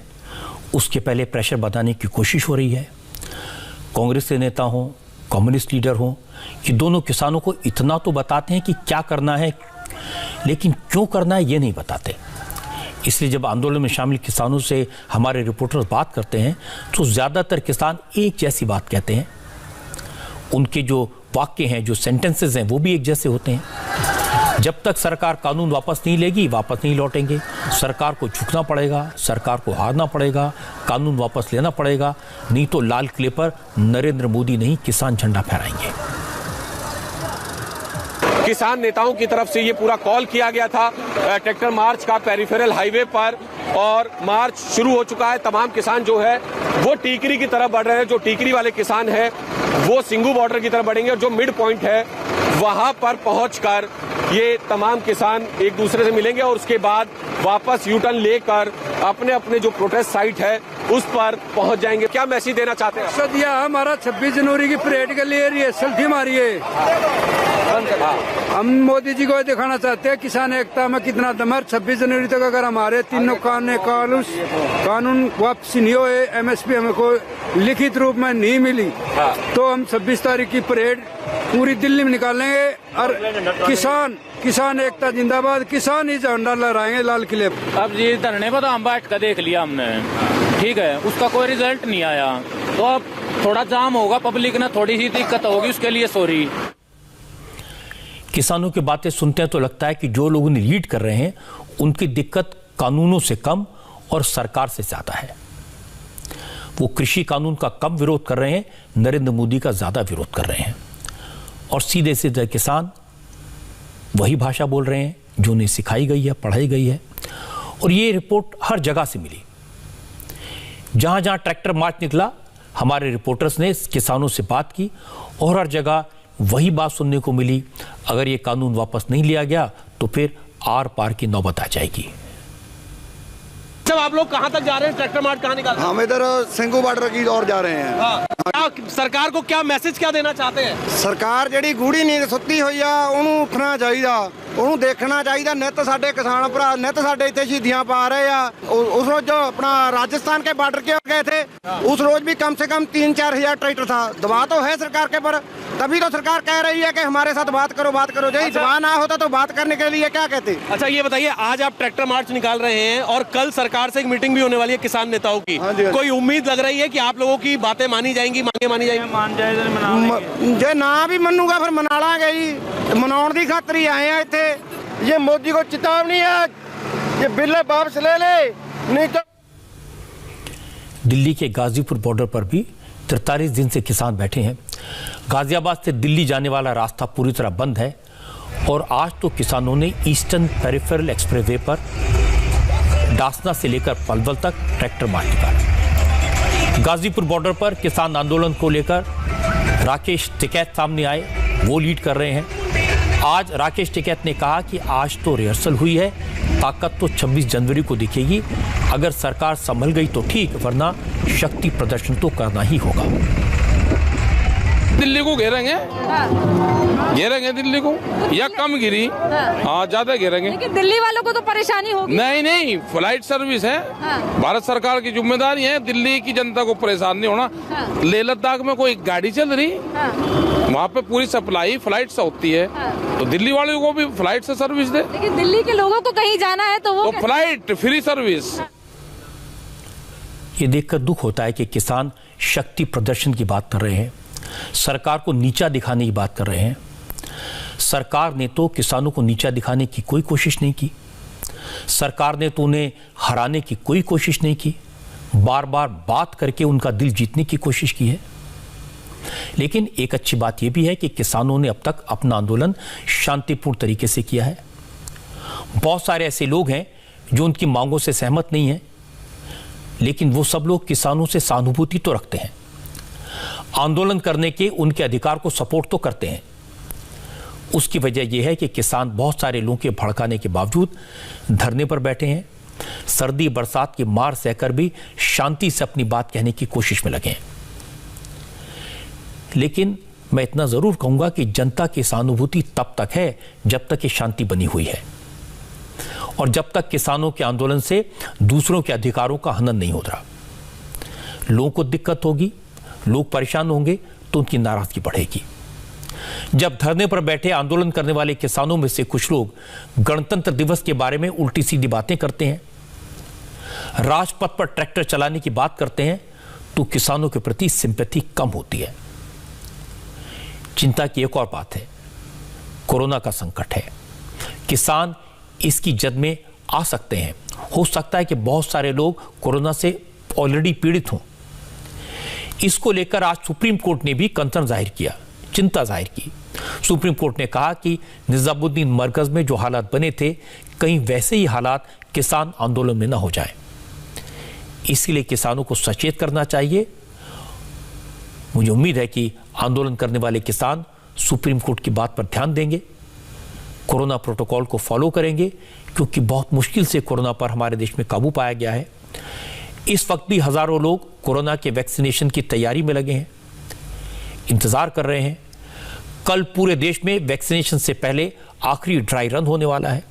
उसके पहले प्रेशर बनाने की कोशिश हो रही है। कांग्रेस के नेता हों, कम्युनिस्ट लीडर हों, ये दोनों किसानों को इतना तो बताते हैं कि क्या करना है, लेकिन क्यों करना है ये नहीं बताते। इसलिए जब आंदोलन में शामिल किसानों से हमारे रिपोर्टर्स बात करते हैं तो ज़्यादातर किसान एक जैसी बात कहते हैं। उनके जो वाक्य हैं, जो सेंटेंसेस हैं, वो भी एक जैसे होते हैं। जब तक सरकार कानून वापस नहीं लेगी, वापस नहीं लौटेंगे। सरकार को झुकना पड़ेगा, सरकार को हारना पड़ेगा, कानून वापस लेना पड़ेगा, नहीं तो लाल किले पर नरेंद्र मोदी नहीं किसान झंडा फहराएंगे। किसान नेताओं की तरफ से ये पूरा कॉल किया गया था ट्रैक्टर मार्च का पेरिफेरल हाईवे पर, और मार्च शुरू हो चुका है। तमाम किसान जो है वो टीकरी की तरफ बढ़ रहे हैं। जो टीकरी वाले किसान हैं वो सिंगू बॉर्डर की तरफ बढ़ेंगे और जो मिड पॉइंट है वहां पर पहुंचकर ये तमाम किसान एक दूसरे से मिलेंगे और उसके बाद वापस यू टर्न लेकर अपने अपने जो प्रोटेस्ट साइट है उस पर पहुंच जाएंगे। क्या मैसेज देना चाहते हैं? सदिया हमारा 26 जनवरी की परेड के लिए रिहर्सल थी हमारी। हम मोदी जी को दिखाना चाहते हैं किसान एकता में कितना दम है। 26 जनवरी तक अगर हमारे तीनों कानून वापसी नहीं हुए, MSP हमको लिखित रूप में नहीं मिली, तो हम 26 तारीख की परेड पूरी दिल्ली में निकालेंगे और किसान एकता जिंदाबाद, किसान ही झंडा लहराएंगे लाल किले पर। अब जी धरने पर तो हम बैठ कर देख लिया हमने, ठीक है, उसका कोई रिजल्ट नहीं आया, तो अब थोड़ा जाम होगा, पब्लिक ने थोड़ी सी दिक्कत होगी, उसके लिए सॉरी। किसानों की बातें सुनते हैं तो लगता है कि जो लोग उन्हें लीड कर रहे हैं उनकी दिक्कत कानूनों से कम और सरकार से ज्यादा है। वो कृषि कानून का कम विरोध कर रहे हैं, नरेंद्र मोदी का ज्यादा विरोध कर रहे हैं। और सीधे सीधे किसान वही भाषा बोल रहे हैं जो उन्हें सिखाई गई है, पढ़ाई गई है। और ये रिपोर्ट हर जगह से मिली। जहां जहां ट्रैक्टर मार्च निकला, हमारे रिपोर्टर्स ने किसानों से बात की और हर जगह वही बात सुनने को मिली, अगर ये कानून वापस नहीं लिया गया तो फिर आर पार की नौबत आ जाएगी। जब आप लोग कहां तक जा रहे हैं, ट्रैक्टर मार्च कहां निकाल रहे हैं? हम इधर सिंघू बॉर्डर की ओर जा रहे हैं। हाँ। क्या सरकार को क्या मैसेज क्या देना चाहते हैं? ਸਰਕਾਰ ਜਿਹੜੀ ਗੂੜੀ ਨੀਂਦ ਸੁੱਤੀ ਹੋਈ ਆ ਉਹਨੂੰ ਉੱਠਣਾ ਚਾਹੀਦਾ, ਉਹਨੂੰ ਦੇਖਣਾ ਚਾਹੀਦਾ। ਨਿੱਤ ਸਾਡੇ ਕਿਸਾਨ ਭਰਾ ਨਿੱਤ ਸਾਡੇ ਇੱਥੇ ਸ਼ਹੀਦੀਆਂ ਪਾ ਰਹੇ ਆ। उस रोज जो अपना राजस्थान के बॉर्डर के गए थे, उस रोज भी कम से कम 3-4 हजार ट्रैक्टर था। दबाव तो है सरकार के पर, तभी तो सरकार कह रही है कि हमारे साथ बात करो बात करो। यदि दबाव ना होता तो बात करने के लिए क्या कहते। अच्छा ये बताइए, आज आप ट्रैक्टर मार्च निकाल रहे हैं और कल सरकार से एक मीटिंग भी होने वाली है किसान नेताओं की। कोई उम्मीद लग रही है कि आप लोगों की बातें मानी जाएंगी, मांगे मानी जाएंगी? मान जाए जे ना भी मनूंगा फिर मना लांगे जी। मनाउण दी खातिर ही आए हैं इत्थे। ये मोदी को चेतावनी है, ये बिल वापस ले ले, नहीं तो। दिल्ली के गाजीपुर बॉर्डर पर भी 43 दिन से किसान बैठे हैं। गाजियाबाद से दिल्ली जाने वाला रास्ता पूरी तरह बंद है और आज तो किसानों ने ईस्टर्न पेरिफेरल एक्सप्रेसवे पर डासना से लेकर पलवल तक ट्रैक्टर मार्च निकाला। गाजीपुर बॉर्डर पर किसान आंदोलन को लेकर राकेश टिकैत सामने आए, वो लीड कर रहे हैं। आज राकेश टिकैत ने कहा कि आज तो रिहर्सल हुई है, ताकत तो 26 जनवरी को दिखेगी। अगर सरकार संभल गई तो ठीक, वरना शक्ति प्रदर्शन तो करना ही होगा। दिल्ली को घेरेंगे, घेरेंगे दिल्ली को, या कम गिरी, हाँ ज्यादा घेरेंगे। लेकिन दिल्ली वालों को तो परेशानी होगी। नहीं, फ्लाइट सर्विस है, भारत सरकार की जिम्मेदारी है, दिल्ली की जनता को परेशान नहीं होना। लेह लद्दाख में कोई गाड़ी चल रही, वहाँ पे पूरी सप्लाई फ्लाइट से होती है, तो दिल्ली वालों को भी फ्लाइट से सर्विस दे। लेकिन दिल्ली के लोगों को कहीं जाना है तो वो फ्लाइट फ्री सर्विस। ये देखकर दुख होता है कि किसान शक्ति प्रदर्शन की बात कर रहे हैं, सरकार को नीचा दिखाने की बात कर रहे हैं। सरकार ने तो किसानों को नीचा दिखाने की कोई कोशिश नहीं की, सरकार ने तो उन्हें हराने की कोई कोशिश नहीं की, बार बार बात करके उनका दिल जीतने की कोशिश की है। लेकिन एक अच्छी बात यह भी है कि किसानों ने अब तक अपना आंदोलन शांतिपूर्ण तरीके से किया है। बहुत सारे ऐसे लोग हैं जो उनकी मांगों से सहमत नहीं हैं, लेकिन वो सब लोग किसानों से सहानुभूति तो रखते हैं, आंदोलन करने के उनके अधिकार को सपोर्ट तो करते हैं। उसकी वजह यह है कि किसान बहुत सारे लोगों के भड़काने के बावजूद धरने पर बैठे हैं, सर्दी बरसात की मार सहकर भी शांति से अपनी बात कहने की कोशिश में लगे हैं। लेकिन मैं इतना जरूर कहूंगा कि जनता की सहानुभूति तब तक है जब तक ये शांति बनी हुई है और जब तक किसानों के आंदोलन से दूसरों के अधिकारों का हनन नहीं हो रहा। लोगों को दिक्कत होगी, लोग परेशान होंगे तो उनकी नाराजगी बढ़ेगी। जब धरने पर बैठे आंदोलन करने वाले किसानों में से कुछ लोग गणतंत्र दिवस के बारे में उल्टी सीधी बातें करते हैं, राजपथ पर ट्रैक्टर चलाने की बात करते हैं, तो किसानों के प्रति सिंपैथी कम होती है। चिंता की एक और बात है, कोरोना का संकट है। किसान इसकी जद में आ सकते हैं। हो सकता है कि बहुत सारे लोग कोरोना से ऑलरेडी पीड़ित हों। इसको लेकर आज सुप्रीम कोर्ट ने भी कंसर्न जाहिर किया, चिंता जाहिर की। सुप्रीम कोर्ट ने कहा कि निजामुद्दीन मरकज में जो हालात बने थे, कहीं वैसे ही हालात किसान आंदोलन में ना हो जाए। इसलिए किसानों को सचेत करना चाहिए। मुझे उम्मीद है कि आंदोलन करने वाले किसान सुप्रीम कोर्ट की बात पर ध्यान देंगे, कोरोना प्रोटोकॉल को फॉलो करेंगे, क्योंकि बहुत मुश्किल से कोरोना पर हमारे देश में काबू पाया गया है। इस वक्त भी हजारों लोग कोरोना के वैक्सीनेशन की तैयारी में लगे हैं, इंतजार कर रहे हैं। कल पूरे देश में वैक्सीनेशन से पहले आखिरी ड्राई रन होने वाला है।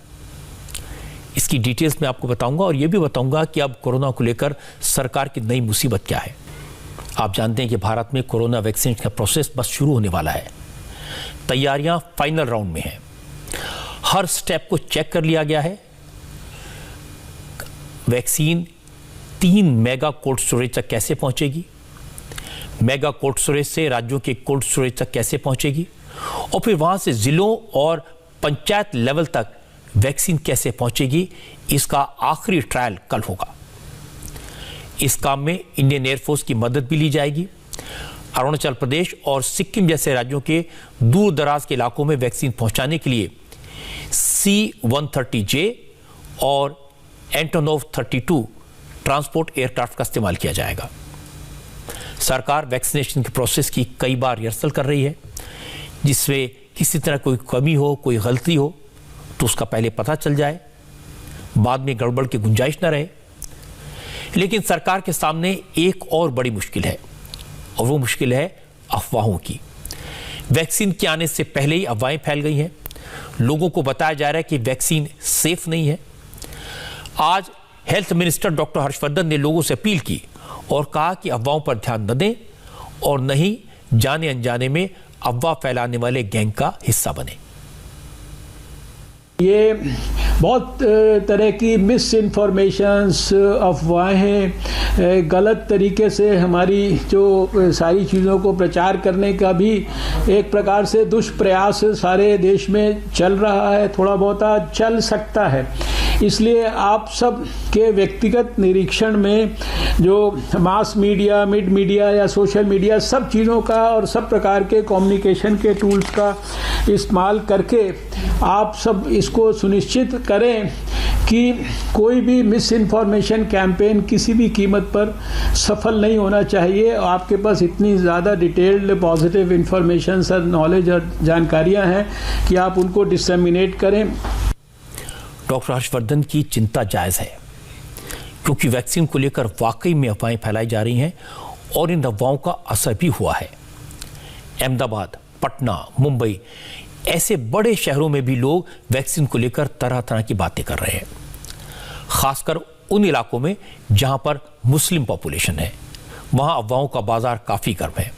इसकी डिटेल्स मैं आपको बताऊंगा और यह भी बताऊंगा कि अब कोरोना को लेकर सरकार की नई मुसीबत क्या है। आप जानते हैं कि भारत में कोरोना वैक्सीन का प्रोसेस बस शुरू होने वाला है। तैयारियां फाइनल राउंड में हैं। हर स्टेप को चेक कर लिया गया है। वैक्सीन 3 मेगा कोल्ड स्टोरेज तक कैसे पहुंचेगी, मेगा कोल्ड स्टोरेज से राज्यों के कोल्ड स्टोरेज तक कैसे पहुंचेगी, और फिर वहां से जिलों और पंचायत लेवल तक वैक्सीन कैसे पहुंचेगी, इसका आखिरी ट्रायल कल होगा। इस काम में इंडियन एयरफोर्स की मदद भी ली जाएगी। अरुणाचल प्रदेश और सिक्किम जैसे राज्यों के दूर दराज के इलाकों में वैक्सीन पहुंचाने के लिए C-130J और एंटोनोव 32 ट्रांसपोर्ट एयरक्राफ्ट का इस्तेमाल किया जाएगा। सरकार वैक्सीनेशन के प्रोसेस की कई बार रिहर्सल कर रही है, जिसमें किसी तरह कोई कमी हो, कोई गलती हो तो उसका पहले पता चल जाए, बाद में गड़बड़ की गुंजाइश न रहे। लेकिन सरकार के सामने एक और बड़ी मुश्किल है, और वो मुश्किल है अफवाहों की। वैक्सीन के आने से पहले ही अफवाहें फैल गई हैं। लोगों को बताया जा रहा है कि वैक्सीन सेफ नहीं है। आज हेल्थ मिनिस्टर डॉक्टर हर्षवर्धन ने लोगों से अपील की और कहा कि अफवाहों पर ध्यान न दें और न ही जाने अनजाने में अफवाह फैलाने वाले गैंग का हिस्सा बने। ये बहुत तरह की मिस इन्फॉर्मेशंस, अफवाहें, गलत तरीके से हमारी जो सारी चीज़ों को प्रचार करने का भी एक प्रकार से दुष्प्रयास सारे देश में चल रहा है, थोड़ा बहुत चल सकता है। इसलिए आप सब के व्यक्तिगत निरीक्षण में जो मास मीडिया, मिड मीडिया या सोशल मीडिया, सब चीज़ों का और सब प्रकार के कम्युनिकेशन के टूल्स का इस्तेमाल करके आप सब इसको सुनिश्चित करें कि कोई भी मिस इन्फॉर्मेशन कैंपेन किसी भी कीमत पर सफल नहीं होना चाहिए। आपके पास इतनी ज़्यादा डिटेल्ड पॉजिटिव इन्फॉर्मेशन और नॉलेज और जानकारियां हैं कि आप उनको डिसेमिनेट करें। डॉक्टर हर्षवर्धन की चिंता जायज़ है, क्योंकि वैक्सीन को लेकर वाकई में अफवाहें फैलाई जा रही हैं और इन अफवाहों का असर भी हुआ है। अहमदाबाद, पटना, मुंबई ऐसे बड़े शहरों में भी लोग वैक्सीन को लेकर तरह तरह की बातें कर रहे हैं, खासकर उन इलाकों में जहां पर मुस्लिम पॉपुलेशन है। वहां अफवाहों का बाजार काफी गर्म है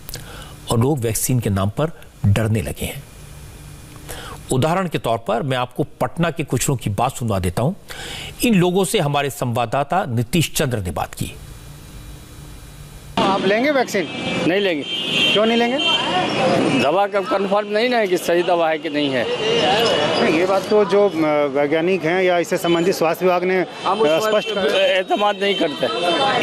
और लोग वैक्सीन के नाम पर डरने लगे हैं। उदाहरण के तौर पर मैं आपको पटना के कुछ लोगों की बात सुनवा देता हूं। इन लोगों से हमारे संवाददाता नीतीश चंद्र ने बात की। आप लेंगे वैक्सीन? नहीं लेंगे। क्यों नहीं लेंगे? दवा का कंफर्म नहीं ना है कि सही दवा है कि नहीं है। नहीं, ये बात तो जो वैज्ञानिक हैं या इससे संबंधित स्वास्थ्य विभाग ने स्पष्ट एतमाद नहीं करते।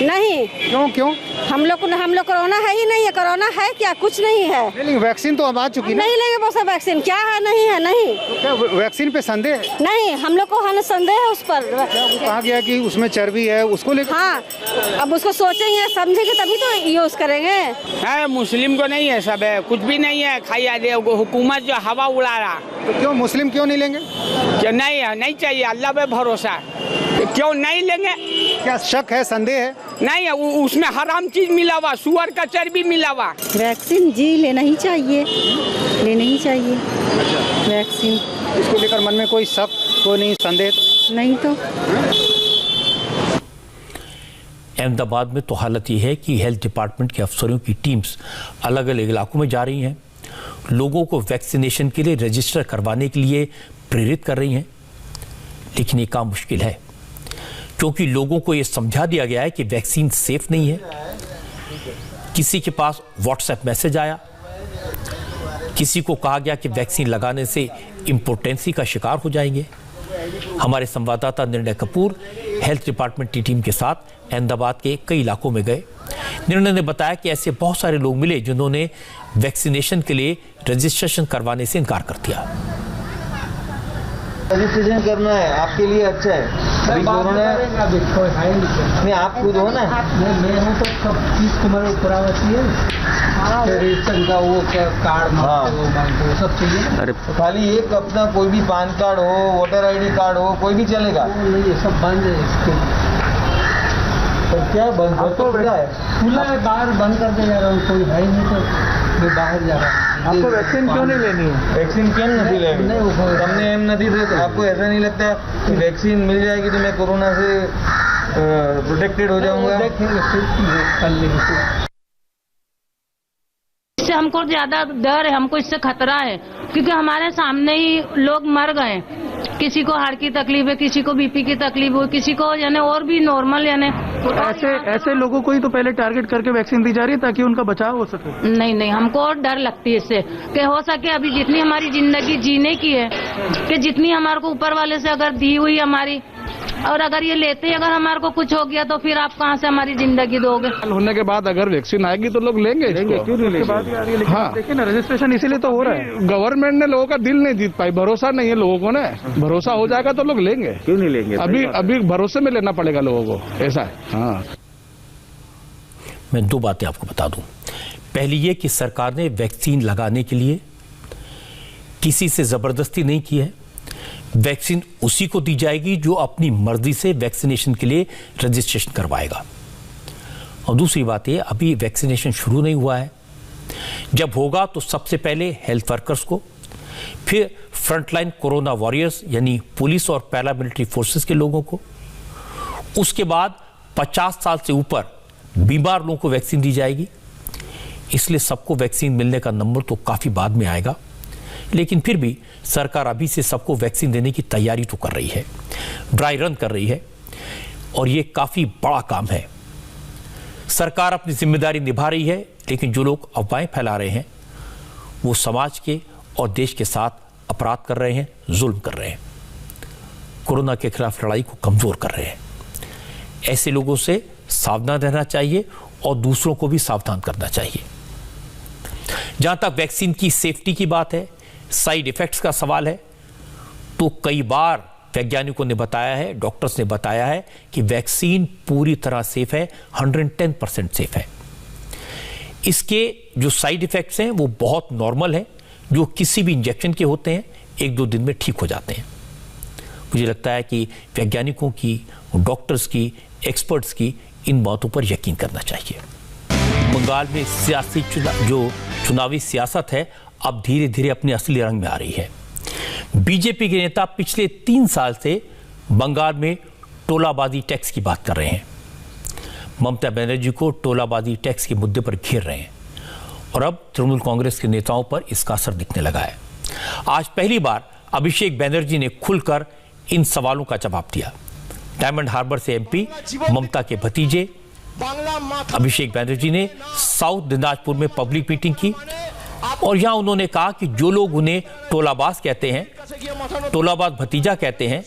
नहीं। क्यों? हम लोग कोरोना है ही नहीं है। कोरोना है क्या? कुछ नहीं है। लेकिन वैक्सीन तो अब आ चुकी है। नहीं लेंगे वो सब वैक्सीन। क्या है? नहीं है। नहीं। तो क्या वैक्सीन पे संदेह? नहीं, हम लोग को संदेह है उस पर। कहा गया कि उसमें चर्बी है, उसको लेकर। हाँ, अब उसको सोचेंगे समझेंगे तभी तो यूज करेंगे। है मुस्लिम को नहीं है, सब है, कुछ भी नहीं है। खाइए हुकूमत जो हवा उड़ा रहा। तो क्यों मुस्लिम क्यों नहीं लेंगे? क्या नहीं है? नहीं चाहिए, अल्लाह पे भरोसा। क्यों नहीं लेंगे? क्या शक है, संदेह है? नहीं है, उसमें हराम चीज मिला हुआ, सुअर का चर्बी मिला हुआ। वैक्सीन जी लेना ही चाहिए, लेना ही चाहिए वैक्सीन। इसको लेकर मन में कोई शक, कोई नहीं, संदेह नहीं तो। अहमदाबाद में तो हालत यह है कि हेल्थ डिपार्टमेंट के अफसरों की टीम्स अलग अलग इलाकों में जा रही हैं, लोगों को वैक्सीनेशन के लिए रजिस्टर करवाने के लिए प्रेरित कर रही हैं। लेकिन ये काम मुश्किल है, क्योंकि लोगों को ये समझा दिया गया है कि वैक्सीन सेफ नहीं है। किसी के पास व्हाट्सएप मैसेज आया, किसी को कहा गया कि वैक्सीन लगाने से इम्पोर्टेंसी का शिकार हो जाएंगे। हमारे संवाददाता निर्णय कपूर हेल्थ डिपार्टमेंट की टीम के साथ अहमदाबाद के कई इलाकों में गए। निर्णय ने बताया कि ऐसे बहुत सारे लोग मिले जिन्होंने वैक्सीनेशन के लिए रजिस्ट्रेशन करवाने से इनकार कर दिया। रजिस्ट्रेशन करना है, आपके लिए अच्छा है। अभी कोरोना नहीं, आप खुद हो ना? मैं हूँ तो सब चीज तुम्हारे ऊपर आती है। रजिस्ट्रेशन का वो कार्ड मांगते वो सब चाहिए। अरे खाली एक अपना कोई भी पैन कार्ड हो, वोटर आईडी कार्ड हो, कोई भी चलेगा? नहीं, सब बंद है इसके। तो क्या बंद तो खुला है, बाहर बंद करके जा रहा हूँ। कोई है नहीं तो मैं बाहर जा रहा हूँ। आपको वैक्सीन क्यों नहीं लेनी है? वैक्सीन क्यों नहीं लेनी? हमने एम नहीं थे, तो आपको ऐसा नहीं लगता कि वैक्सीन मिल जाएगी तो मैं कोरोना से प्रोटेक्टेड हो जाऊंगा? इससे हमको ज्यादा डर है, हमको इससे खतरा है, क्योंकि हमारे सामने ही लोग मर गए किसी को हार्ट की तकलीफ है, किसी को बीपी की तकलीफ हो, किसी को यानी और भी नॉर्मल यानी ऐसे लोगों को ही तो पहले टारगेट करके वैक्सीन दी जा रही है ताकि उनका बचाव हो सके। नहीं, हमको और डर लगती है इससे कि हो सके अभी जितनी हमारी जिंदगी जीने की है कि जितनी हमारे को ऊपर वाले से अगर दी हुई हमारी, और अगर ये लेते ही अगर हमारे को कुछ हो गया तो फिर आप कहाँ से हमारी जिंदगी दोगे। होने के बाद अगर वैक्सीन आएगी तो लोग लेंगे क्यों नहीं लेंगे। हाँ देखिए ना, रजिस्ट्रेशन इसीलिए तो हो रहा है। गवर्नमेंट ने लोगों का दिल नहीं जीत पाई, भरोसा नहीं है लोगों को ना। भरोसा हो जाएगा तो लोग लेंगे, क्यों नहीं लेंगे। अभी भरोसे में लेना पड़ेगा लोगों को, ऐसा है। हाँ, मैं दो बातें आपको बता दूं। पहली ये कि सरकार ने वैक्सीन लगाने के लिए किसी से जबरदस्ती नहीं की है। वैक्सीन उसी को दी जाएगी जो अपनी मर्जी से वैक्सीनेशन के लिए रजिस्ट्रेशन करवाएगा। और दूसरी बात ये, अभी वैक्सीनेशन शुरू नहीं हुआ है। जब होगा तो सबसे पहले हेल्थ वर्कर्स को, फिर फ्रंटलाइन कोरोना वॉरियर्स यानी पुलिस और पैरामिलिट्री फोर्सेस के लोगों को, उसके बाद 50 साल से ऊपर बीमार लोगों को वैक्सीन दी जाएगी। इसलिए सबको वैक्सीन मिलने का नंबर तो काफी बाद में आएगा, लेकिन फिर भी सरकार अभी से सबको वैक्सीन देने की तैयारी तो कर रही है, ड्राई रन कर रही है, और ये काफी बड़ा काम है। सरकार अपनी जिम्मेदारी निभा रही है, लेकिन जो लोग अफवाहें फैला रहे हैं वो समाज के और देश के साथ अपराध कर रहे हैं, जुल्म कर रहे हैं, कोरोना के खिलाफ लड़ाई को कमजोर कर रहे हैं। ऐसे लोगों से सावधान रहना चाहिए और दूसरों को भी सावधान करना चाहिए। जहां तक वैक्सीन की सेफ्टी की बात है, साइड इफेक्ट्स का सवाल है, तो कई बार वैज्ञानिकों ने बताया है, डॉक्टर्स ने बताया है कि वैक्सीन पूरी तरह सेफ है, 110% सेफ है। इसके जो साइड इफेक्ट्स हैं वो बहुत नॉर्मल हैं, जो किसी भी इंजेक्शन के होते हैं, 1-2 दिन में ठीक हो जाते हैं। मुझे लगता है कि वैज्ञानिकों की, डॉक्टर्स की, एक्सपर्ट्स की इन बातों पर यकीन करना चाहिए। बंगाल में चुनावी सियासत है, अब धीरे धीरे अपने असली रंग में आ रही है। बीजेपी के नेता पिछले 3 साल से बंगाल में टोलाबाजी टैक्स की बात कर रहे हैं। ममता बनर्जी को टोलाबाजी टैक्स के मुद्दे पर घेर रहे हैं, और अब तृणमूल कांग्रेस के नेताओं पर इसका असर दिखने लगा है। आज पहली बार अभिषेक बनर्जी ने खुलकर इन सवालों का जवाब दिया। डायमंड हार्बर से एमपी ममता के भतीजे अभिषेक बनर्जी ने साउथ दिनाजपुर में पब्लिक मीटिंग की, और यहां उन्होंने कहा कि जो लोग उन्हें टोलाबाज कहते हैं, टोलाबाज भतीजा कहते हैं,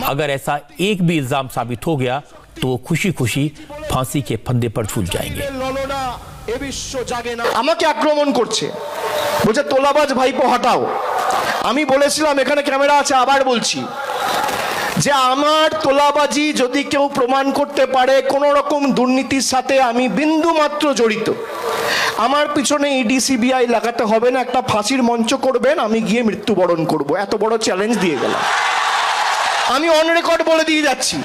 अगर ऐसा एक भी इल्जाम साबित हो गया तो खुशी खुशी फांसी के फंदे पर झूल जाएंगे। আমাকে আক্রমণ করছে, বলছে তোলাবাজ ভাইপো হটাও। আমি বলেছিলাম, এখানে ক্যামেরা আছে, আবার বলছি যে আমার তোলাবাজি যদি কেউ প্রমাণ করতে পারে কোনো রকম দুর্নীতির সাথে আমি বিন্দু মাত্র জড়িত, আমার পিছনে ইডি সিবিআই লাগাতে হবে না, একটা ফাঁসির মঞ্চ করবেন, আমি গিয়ে মৃত্যুবরণ করব। এত বড় চ্যালেঞ্জ দিয়ে গেলাম। আমি অন রেকর্ড বলে দিয়ে যাচ্ছি,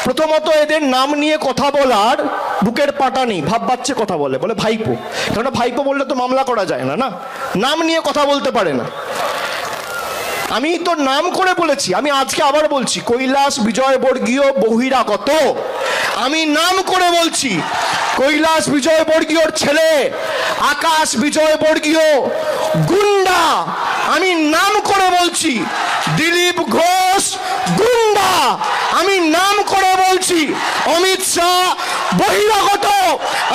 প্রথমত এদের নাম নিয়ে কথা বলার বুকের পাটা নেই, ভাব বাচ্চে কথা বলে ভাইপো, কেননা ভাইপো বললে তো মামলা করা যায় না, না নাম নিয়ে কথা বলতে পারে না। আমি তো নাম করে বলেছি, আমি আজকে আবার বলছি, কৈলাস বিজয় বর্গীয় বহিরাগত। আমি নাম করে বলছি, কৈলাস বিজয় বর্গীয়র ছেলে আকাশ বিজয় বর্গীয় গুন্ডা। আমি নাম করে বলছি, দিলীপ ঘোষ গুন্ডা। আমি নাম করে বলছি, অমিত শাহ বহিরাগত।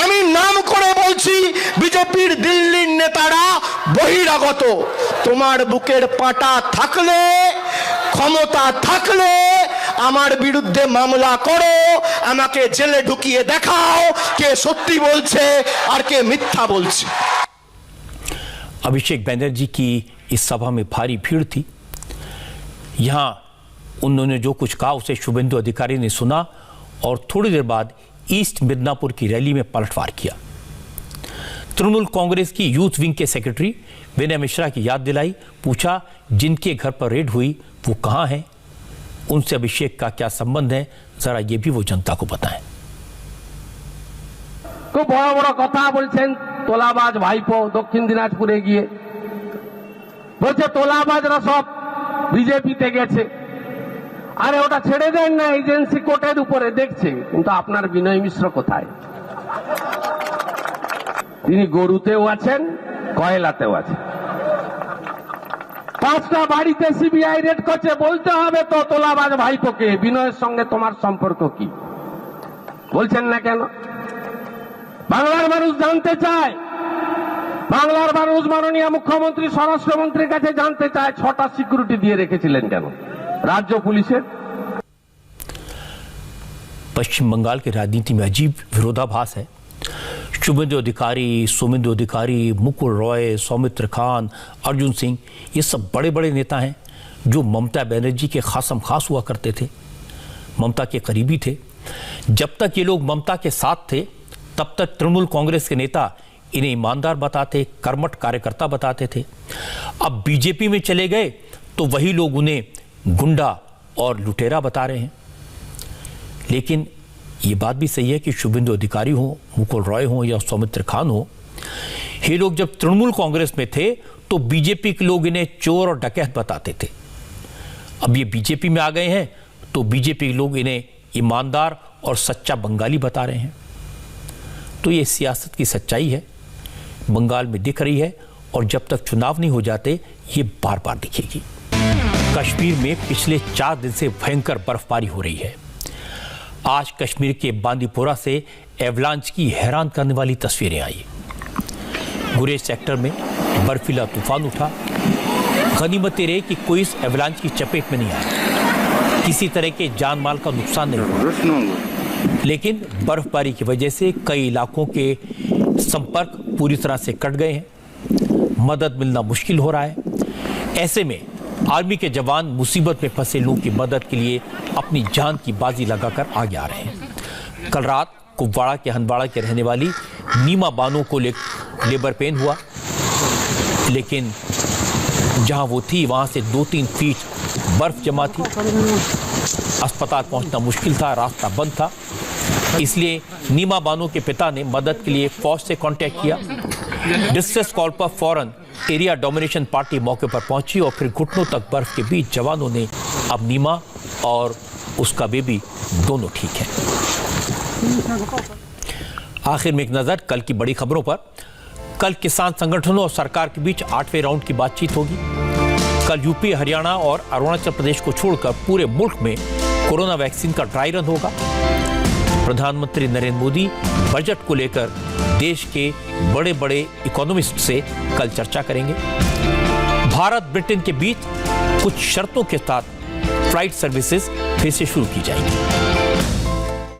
আমি নাম করে বলছি, বিজেপির দিল্লির নেতারা বহিরাগত। তোমার বুকের পাটা থাকলে, ক্ষমতা থাকলে আমার বিরুদ্ধে মামলা করো, আমাকে জেলে ঢুকিয়ে দেখাও কে সত্যি বলছে আর কে মিথ্যা বলছে। अभिषेक बनर्जी की इस सभा में भारी भीड़ थी। यहां उन्होंने जो कुछ कहा उसे शुभेंदु अधिकारी ने सुना और थोड़ी देर बाद ईस्ट मिदनापुर की रैली में पलटवार किया। तृणमूल कांग्रेस की यूथ विंग के सेक्रेटरी विनय मिश्रा की याद दिलाई, पूछा जिनके घर पर रेड हुई वो कहां हैं, उनसे अभिषेक का क्या संबंध है, जरा ये भी वो जनता को बताएं। খুব বড় বড় কথা বলছেন তোলাবাজ ভাইপো দক্ষিণ দিনাজপুরে গিয়ে, বলছে তোলাবাজরা সব বিজেপিতে গেছে। আরে ওটা ছেড়ে দেন না, এজেন্সি কোর্টের উপরে দেখছে। কিন্তু আপনার বিনয় মিশ্র কোথায়? তিনি গরুতেও আছেন, কয়লাতেও আছেন। 5টা বাড়িতে সিবিআই রেড করছে, বলতে হবে তো তোলাবাজ ভাইপোকে বিনয়ের সঙ্গে তোমার সম্পর্ক কি? বলছেন না কেন? বাংলার মানুষ জানতে চায়, বাংলার মানুষ মাননীয় মুখ্যমন্ত্রী স্বরাষ্ট্রমন্ত্রীর কাছে জানতে চায় 6টা সিকিউরিটি দিয়ে রেখেছিলেন কেন রাজ্य পুলিশের? पश्चिम बंगाल की राजनीति में अजीब विरोधाभास है। शुभेंदु अधिकारी, सुवेंदु अधिकारी, मुकुल रॉय, सौमित्र खान, अर्जुन सिंह, ये सब बड़े बड़े नेता हैं जो ममता बनर्जी के खासम खास हुआ करते थे, ममता के करीबी थे। जब तक ये लोग ममता के साथ थे तब तक तृणमूल कांग्रेस के नेता इन्हें ईमानदार बताते, कर्मठ कार्यकर्ता बताते थे। अब बीजेपी में चले गए तो वही लोग उन्हें गुंडा और लुटेरा बता रहे हैं। लेकिन ये बात भी सही है कि शुभेंदु अधिकारी हो, मुकुल रॉय हो या सौमित्र खान हो, ये लोग जब तृणमूल कांग्रेस में थे तो बीजेपी के लोग इन्हें चोर और डकैत बताते थे। अब ये बीजेपी में आ गए हैं तो बीजेपी के लोग इन्हें ईमानदार और सच्चा बंगाली बता रहे हैं। तो ये सियासत की सच्चाई है, बंगाल में दिख रही है और जब तक चुनाव नहीं हो जाते ये बार बार दिखेगी। कश्मीर में पिछले 4 दिन से भयंकर बर्फबारी हो रही है। आज कश्मीर के बांदीपोरा से एवलांच की हैरान करने वाली तस्वीरें आई। गुरेज सेक्टर में बर्फीला तूफान उठा। गनीमत रहे कि कोई इस एवलांच की चपेट में नहीं आया, किसी तरह के जान माल का नुकसान नहीं हुआ। लेकिन बर्फबारी की वजह से कई इलाकों के संपर्क पूरी तरह से कट गए हैं, मदद मिलना मुश्किल हो रहा है। ऐसे में आर्मी के जवान मुसीबत में फंसे लोगों की मदद के लिए अपनी जान की बाजी लगाकर आगे आ रहे हैं। कल रात कुपवाड़ा के हंदवाड़ा के रहने वाली नीमा बानो को लेबर पेन हुआ, लेकिन जहां वो थी वहां से 2-3 फीट बर्फ जमा थी। अस्पताल पहुंचना मुश्किल था, रास्ता बंद था। इसलिए नीमा बानो के पिता ने मदद के लिए फौज से कांटेक्ट किया। डिस्ट्रेस कॉल पर फौरन एरिया डोमिनेशन पार्टी मौके पर पहुंची और फिर घुटनों तक बर्फ के बीच जवानों ने अब नीमा और उसका बेबी दोनों ठीक है। आखिर में एक नजर कल की बड़ी खबरों पर। कल किसान संगठनों और सरकार के बीच 8वें राउंड की बातचीत होगी। कल यूपी, हरियाणा और अरुणाचल प्रदेश को छोड़कर पूरे मुल्क में कोरोना वैक्सीन का ड्राई रन होगा। प्रधानमंत्री नरेंद्र मोदी बजट को लेकर देश के बड़े बड़े इकोनॉमिस्ट से कल चर्चा करेंगे। भारत ब्रिटेन के बीच कुछ शर्तों के साथ फ्लाइट सर्विसेज फिर से शुरू की जाएंगी।